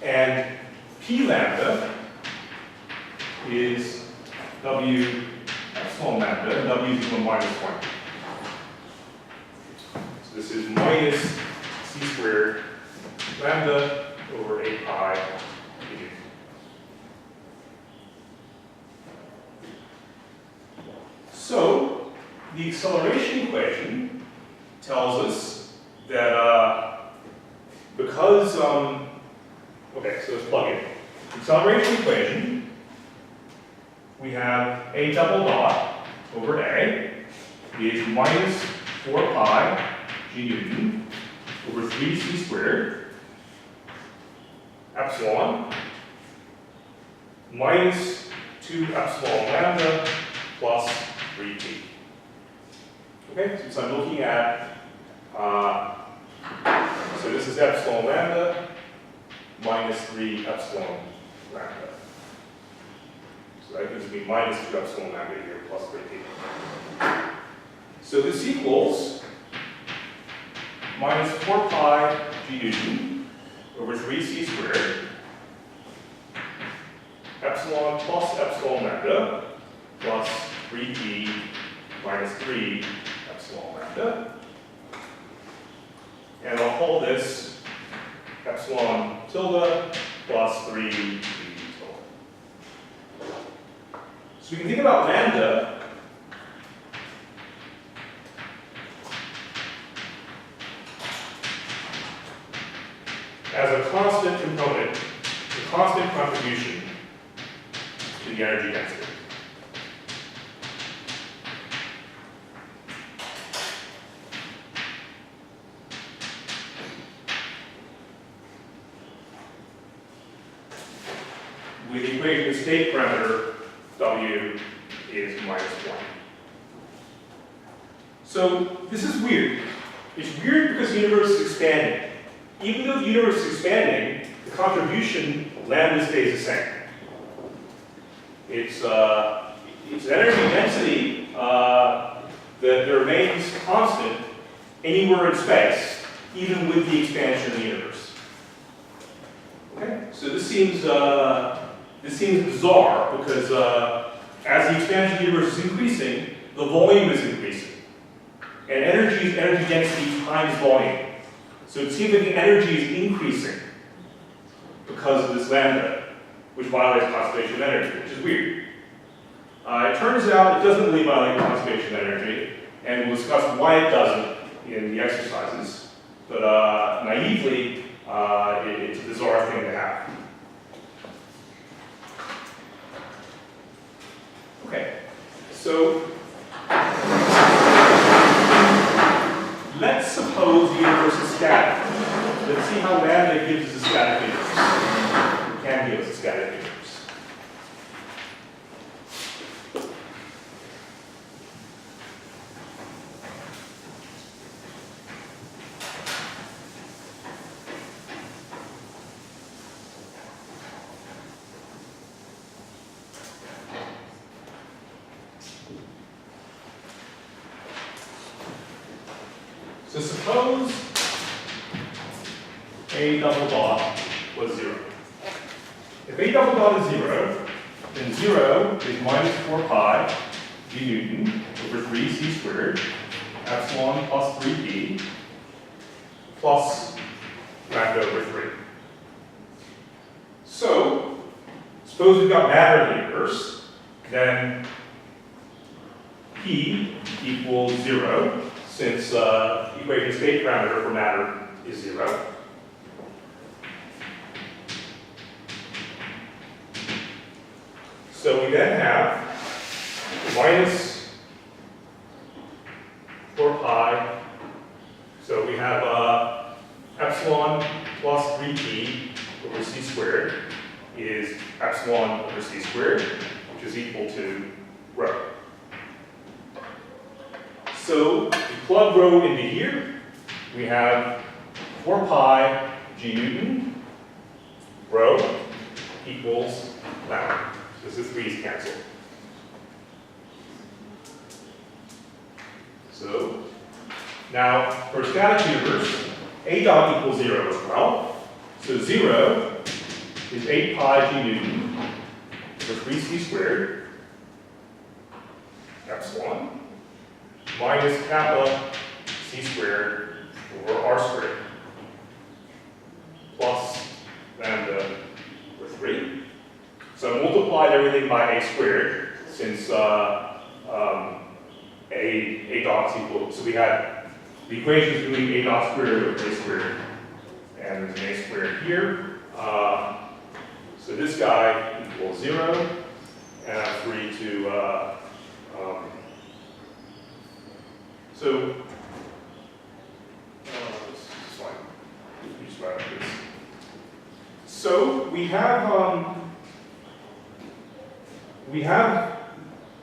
And P lambda is W epsilon lambda, and W is equal to -1. So this is minus c squared lambda over 8 pi d. So the acceleration equation tells us that because okay, so let's plug in. Acceleration equation, we have a double dot over A is minus 4 pi g Newton over 3c squared epsilon minus 2 epsilon lambda plus 3t. Okay, so I'm looking at, so this is epsilon lambda minus 3 epsilon lambda. So that gives me minus 2 epsilon lambda here plus 3t. So this equals minus 4 pi g Newton over 3c squared epsilon plus epsilon lambda plus 3t minus 3 epsilon lambda. And I'll call this epsilon tilde plus 3 t tilde. So we can think about lambda as a constant component, a constant contribution to the energy density. With the equation state parameter W is -1. So this is weird. It's weird because the universe is expanding. Even though the universe is expanding, the contribution lambda stays the same. It's energy density that remains constant anywhere in space, even with the expansion of the universe. Okay, so this seems bizarre because as the expansion of the universe is increasing, the volume is increasing, and energy is energy density times volume. So it seems like the energy is increasing because of this lambda, which violates conservation of energy, which is weird. It turns out it doesn't really violate conservation of energy, and we'll discuss why it doesn't in the exercises. But naively, it's a bizarre thing to have. Okay, so let's suppose the universe is static. Let's see how lambda gives us a static universe. It can give us a static universe. So suppose A double dot was 0. If A double dot is 0, then 0 is minus 4 pi g Newton over 3c squared epsilon plus 3p plus lambda over 3. So suppose we've got matter in the universe, then P equals 0. Since equation state parameter for matter is 0. So we then have minus 4 pi. So we have epsilon plus 3p over c squared is epsilon over c squared, which is equal to rho. So we plug rho into here. We have 4 pi g Newton rho equals lambda. So this is 3's cancel. So now for a static universe, a dot equals 0 as well. So 0 is 8 pi g Newton over 3c squared epsilon minus kappa c squared over r squared plus lambda over 3. So I multiplied everything by a squared since a dot's equal. So we had the equations doing a dot squared over a squared, and there's an a squared here. So this guy equals 0, and I'm free to this is fine. We just write this. So we have,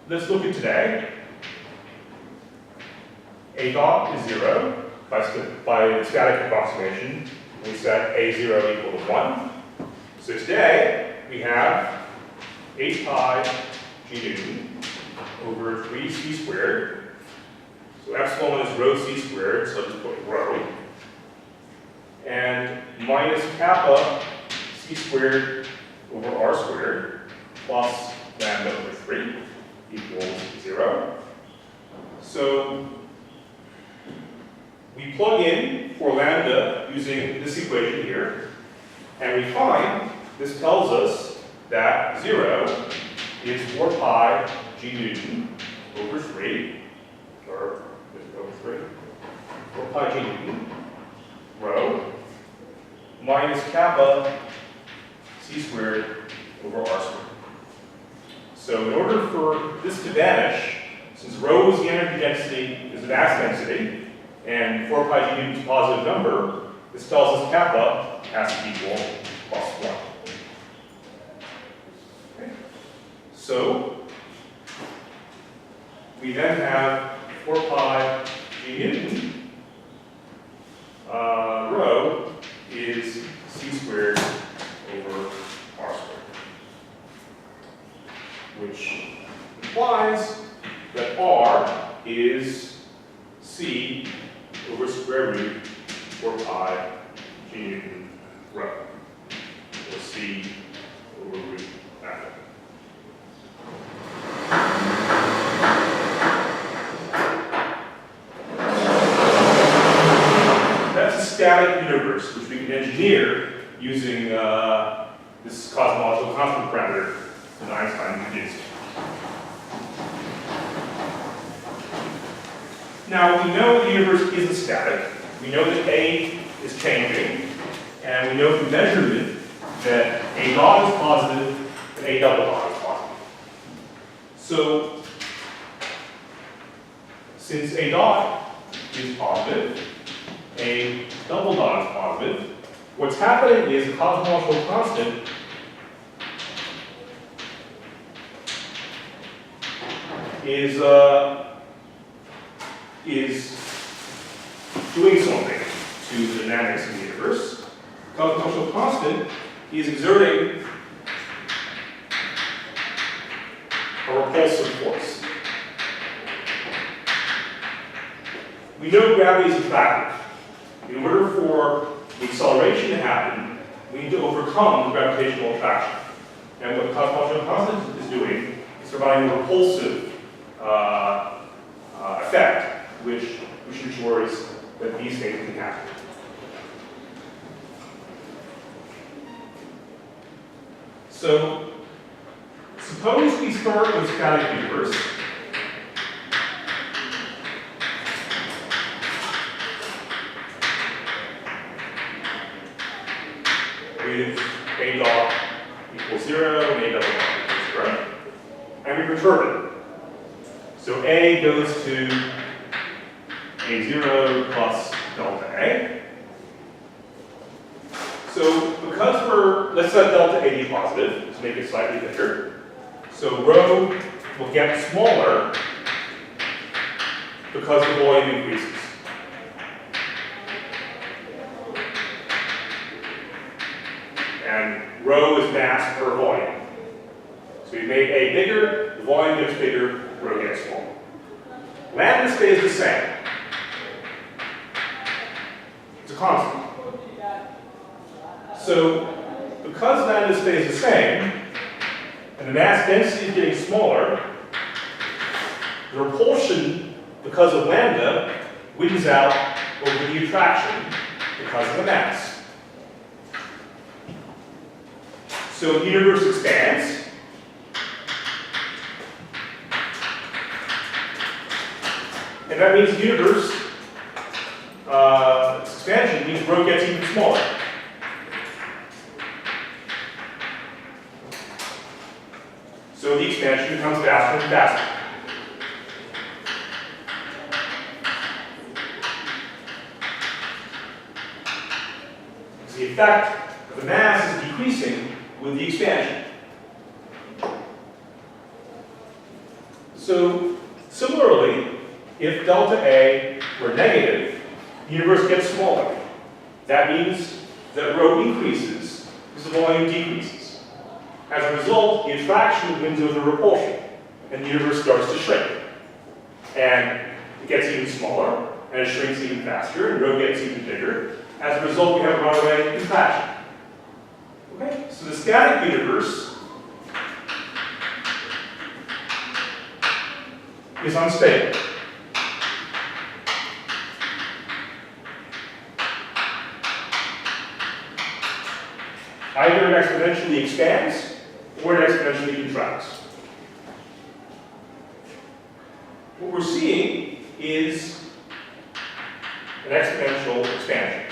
let's look at today. A dot is 0 by static approximation. We set a0 equal to 1. So today we have 8 pi g Newton over 3c squared. So epsilon is rho c squared, so I'll just put rho. And minus kappa c squared over r squared plus lambda over 3 equals 0. So we plug in for lambda using this equation here, and we find this tells us that 0 is 4 pi g Newton over 3, or over 3, 4 pi g Newton, rho, minus kappa c squared over r squared. So in order for this to vanish, since rho is the energy density, is the mass density, and 4 pi g Newton is a positive number, this tells us kappa has to equal plus 1. Okay. So we then have 4 pi g Newton, rho is c squared over r squared, which implies that r is c over square root 4 pi g Newton rho, or c over root lambda. That's a static universe, which we can engineer using this cosmological constant parameter that Einstein introduced. Now, we know the universe isn't static. We know that A is changing. And we know from measurement that A dot is positive and A double dot is positive. So, since A dot is positive, A double dot is positive, what's happening is the cosmological constant is doing something to the dynamics of the universe. Cosmological constant is exerting a repulsive force. We know gravity is attractive. In order for the acceleration to happen, we need to overcome gravitational attraction. And what the cosmological constant is doing is providing a repulsive effect, which ensures that these things can happen. So, suppose we start with a static universe. With A dot equals 0 and A double dot equals 0. And we perturb it. So A goes to A0 plus delta A. So because let's set delta A be positive. Let's make it slightly bigger. So rho will get smaller because the volume increases. And rho is mass per volume. So we made A bigger, the volume gets bigger, rho gets smaller. Lambda stays the same. It's a constant. So because lambda stays the same, and the mass density is getting smaller, the repulsion, because of lambda, wins out over the attraction because of the mass. So the universe expands. And that means the universe expansion means rho gets even smaller. So the expansion becomes faster and faster. So the effect of the mass is decreasing with the expansion. So similarly, if delta A were negative, the universe gets smaller. That means that rho increases because the volume decreases. As a result, the attraction wins over the repulsion, and the universe starts to shrink. And it gets even smaller, and it shrinks even faster, and rho gets even bigger. As a result, we have runaway contraction. Okay? So the static universe is unstable. Either it exponentially expands or it exponentially contracts. What we're seeing is an exponential expansion.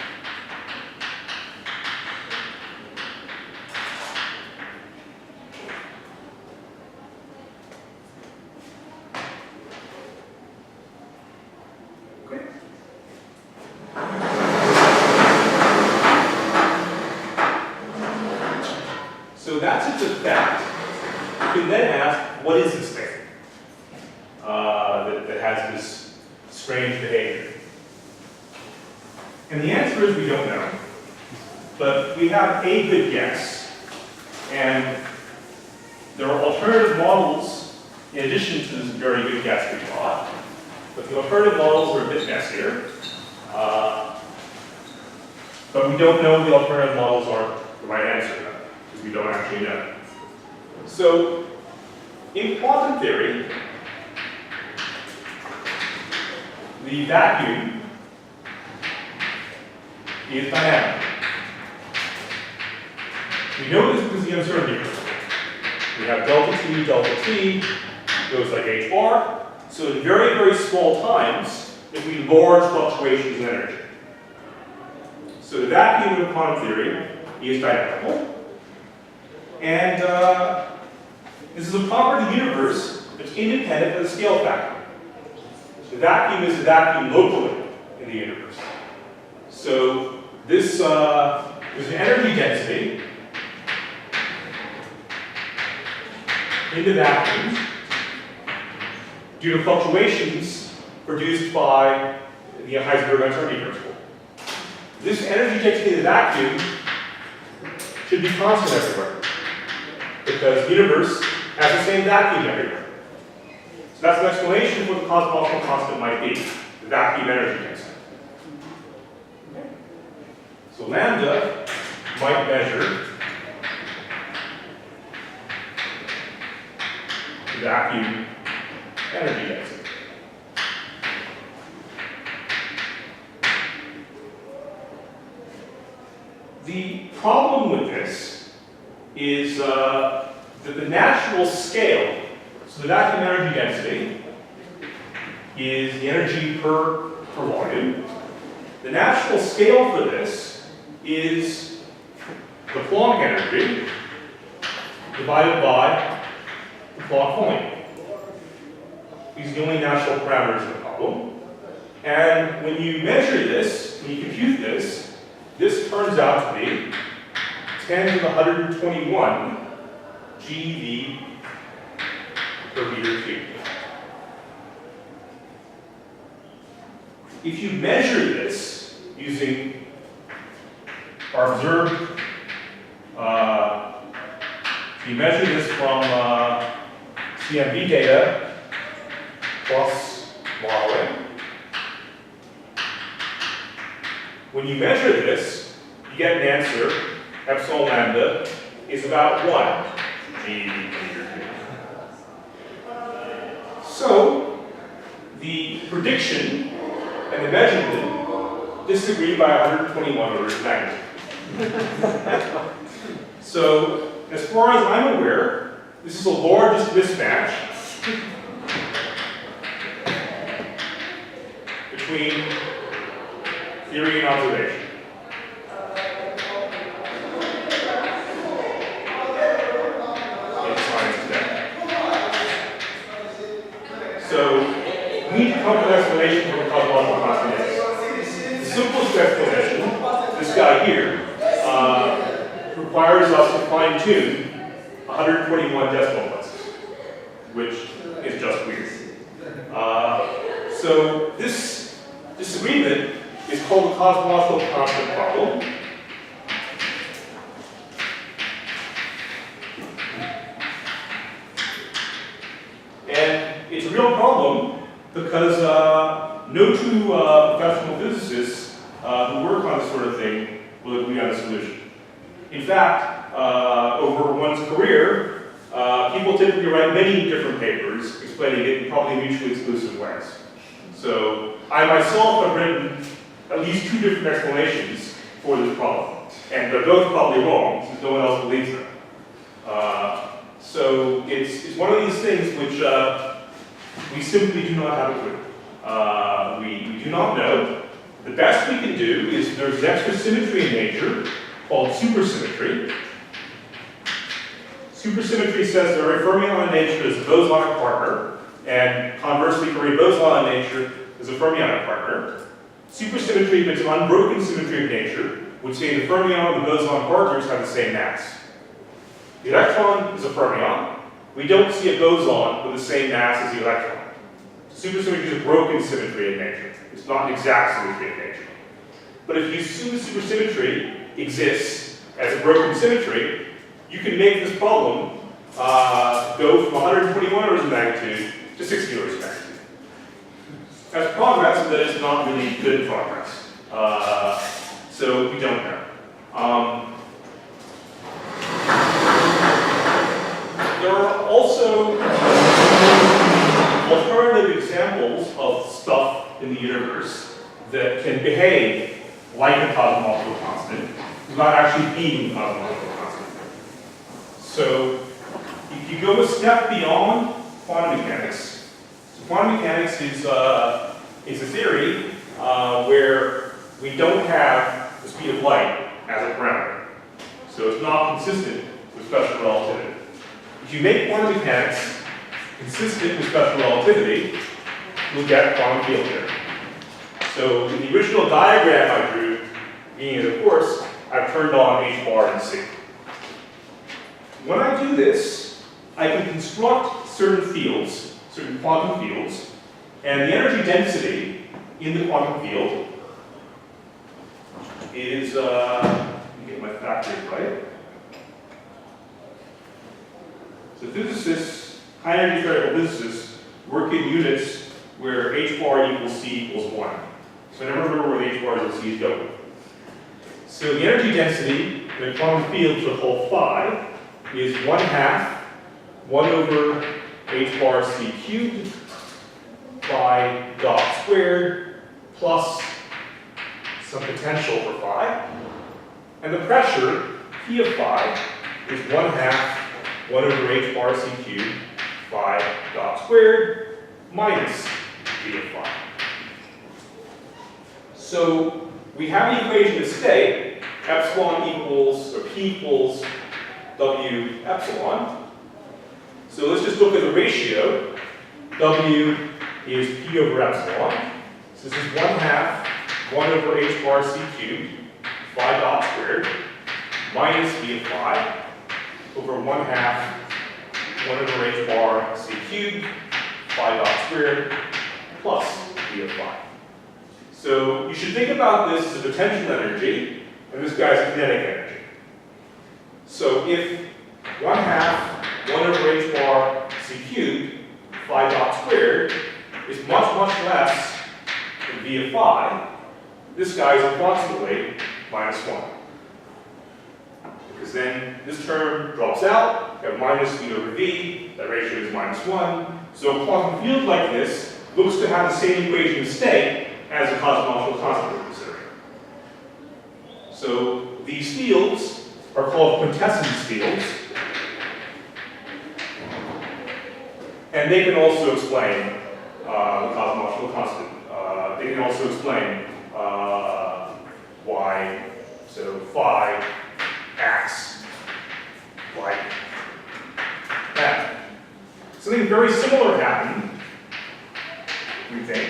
Okay. So that's its effect. You can then ask, what is this thing that has this strange behavior? And the answer is we don't know. But we have a good guess. And there are alternative models in addition to this very good guess we got. But the alternative models are a bit messier. But we don't know the alternative models are the right answer to that, because we don't actually know. So, in quantum theory, the vacuum is dynamic. We know this because the uncertainty principle. We have delta t goes like h bar. So in very, very small times, if we large fluctuations in energy. So the vacuum of quantum theory is dynamical. And this is a property of the universe that's independent of the scale factor. The vacuum is the vacuum locally in the universe. So this is an energy density in the vacuum due to fluctuations produced by the Heisenberg uncertainty principle. This energy density in the vacuum should be constant everywhere, because the universe has the same vacuum everywhere. So that's an explanation of what the cosmological constant might be, the vacuum energy density. Okay. So lambda might measure the vacuum energy density. The problem with this is that the natural scale, so the vacuum energy density is the energy per volume. The natural scale for this is the Planck energy divided by the Planck volume. These are the only natural parameters of the problem. And when you measure this, when you compute this, this turns out to be 10 to the 121 GeV per meter cubed. If you measure this using our observed, if you measure this from CMB data plus modeling, when you measure this, you get an answer, epsilon lambda is about 1 GeV per meter cubed. So, the prediction and the measurement disagree by 121 orders of magnitude. So, as far as I'm aware, this is the largest mismatch between theory and observation. In science today. So, we need to come to an explanation for what cosmological constant is. The simplest explanation, this guy here, requires us to fine-tune 121 decimal places, which is just weird. So this disagreement is called the cosmological constant problem. And it's a real problem because no two professional physicists who work on this sort of thing will agree on a solution. In fact, over one's career, people typically write many different papers explaining it in probably mutually exclusive ways. So I myself have written at least 2 different explanations for this problem. And they're both probably wrong, since no one else believes them. So it's one of these things which we simply do not have a clue. We do not know. The best we can do is there's an extra symmetry in nature called supersymmetry. Supersymmetry says that every fermion in nature is a bosonic partner, and conversely, for a boson in nature is a fermionic partner. Supersymmetry, if it's an unbroken symmetry of nature, would say the fermion and the boson partners have the same mass. The electron is a fermion. We don't see a boson with the same mass as the electron. Supersymmetry is a broken symmetry of nature. It's not an exact symmetry of nature. But if you assume supersymmetry exists as a broken symmetry, you can make this problem go from 121 orders of magnitude to 60 orders of magnitude. That's progress, but it's not really good progress. So we don't know. There are also alternative examples of stuff in the universe that can behave like a cosmological constant without actually being a cosmological constant. So if you go a step beyond quantum mechanics, so quantum mechanics is a theory where we don't have the speed of light as a parameter. So it's not consistent with special relativity. If you make quantum mechanics consistent with special relativity, you'll get quantum field theory. So in the original diagram I drew, beginning of the course, I've turned on H bar and C. When I do this, I can construct certain fields, certain quantum fields, and the energy density in the quantum field is, let me get my factors right. So physicists, high energy theoretical physicists, work in units where H bar equals C equals 1. So I never remember where the H bar and C is going. So the energy density in a quantum field to hold phi is 1/2 1 over H bar C cubed phi dot squared plus some potential for phi. And the pressure, P of phi, is 1/2 1 over H bar C cubed phi dot squared minus P of phi. So we have the equation to state epsilon equals, or P equals W epsilon. So let's just look at the ratio. W is P over epsilon. So this is 1/2 1 over H bar C cubed phi dot squared minus v of phi over 1/2 1 over h bar c cubed phi dot squared plus v of phi. So you should think about this as a potential energy, and this guy's a kinetic energy. So if 1/2 1 over h bar c cubed phi dot squared is much, much less than v of phi, this guy is approximately -1. Because then this term drops out, you have minus v over v, that ratio is -1. So a quantum field like this looks to have the same equation of state as a cosmological constant we're considering. So these fields are called quintessence fields, and they can also explain the cosmological constant. They can also explain why, so phi acts like that. Something very similar happened, we think,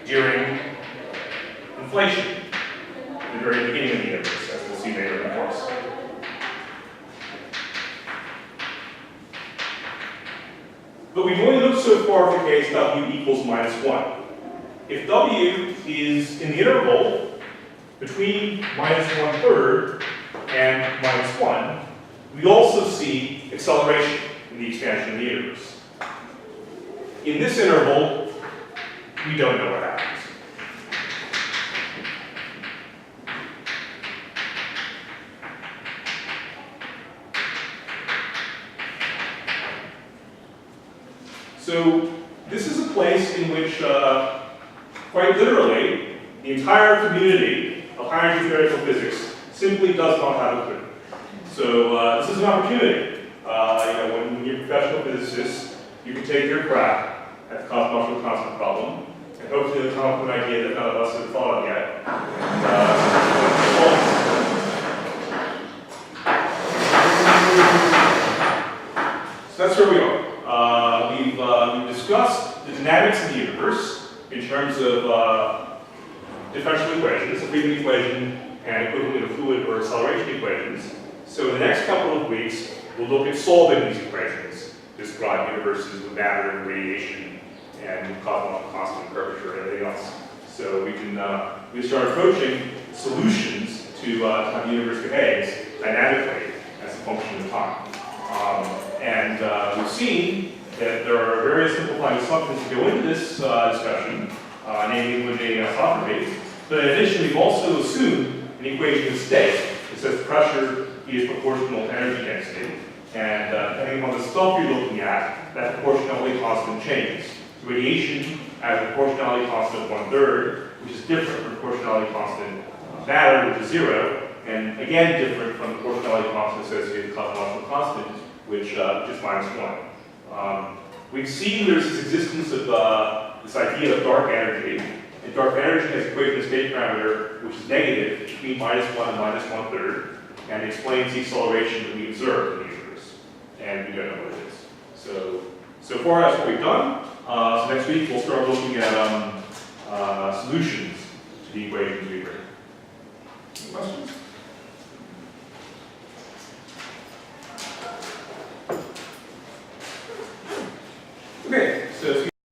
during inflation, at the very beginning of the universe, as we'll see later in the course. But we've only looked so far for case w equals -1. If w is in the interval between -1/3 and -1, we also see acceleration in the expansion of the universe. In this interval, we don't know what happens. So this is a place in which, quite literally, the entire community of higher energy theoretical physics simply does not have a clue. So this is an opportunity. When you're a professional physicist, you can take your crack at the cosmological constant problem, and hopefully they'll come up with an idea that none of us have thought of yet. So that's where we are. We've discussed the dynamics of the universe in terms of differential equations, a Friedmann equation, and equivalently the fluid or acceleration equations. So in the next couple of weeks, we'll look at solving these equations, describe universes with matter and radiation and cosmological constant curvature and everything else. So we start approaching solutions to how the universe behaves dynamically as a function of time. We've seen that there are various simplifying assumptions that go into this discussion, namely eliminating isotropy. But in addition, we've also assumed an equation of state that says pressure is proportional to energy density. And depending on the stuff you're looking at, that proportionality constant changes. So radiation has a proportionality constant of 1/3, which is different from proportionality constant of matter, which is 0, and again different from the proportionality constant associated with cosmological constant, which is -1. We've seen there's this existence of this idea of dark energy, and dark energy has an equation of state parameter which is negative between -1 and -1/3, and explains the acceleration that we observe in the universe, and we don't know what it is. So far that's what we've done. So next week we'll start looking at solutions to the equations we've written. Any questions? Okay, so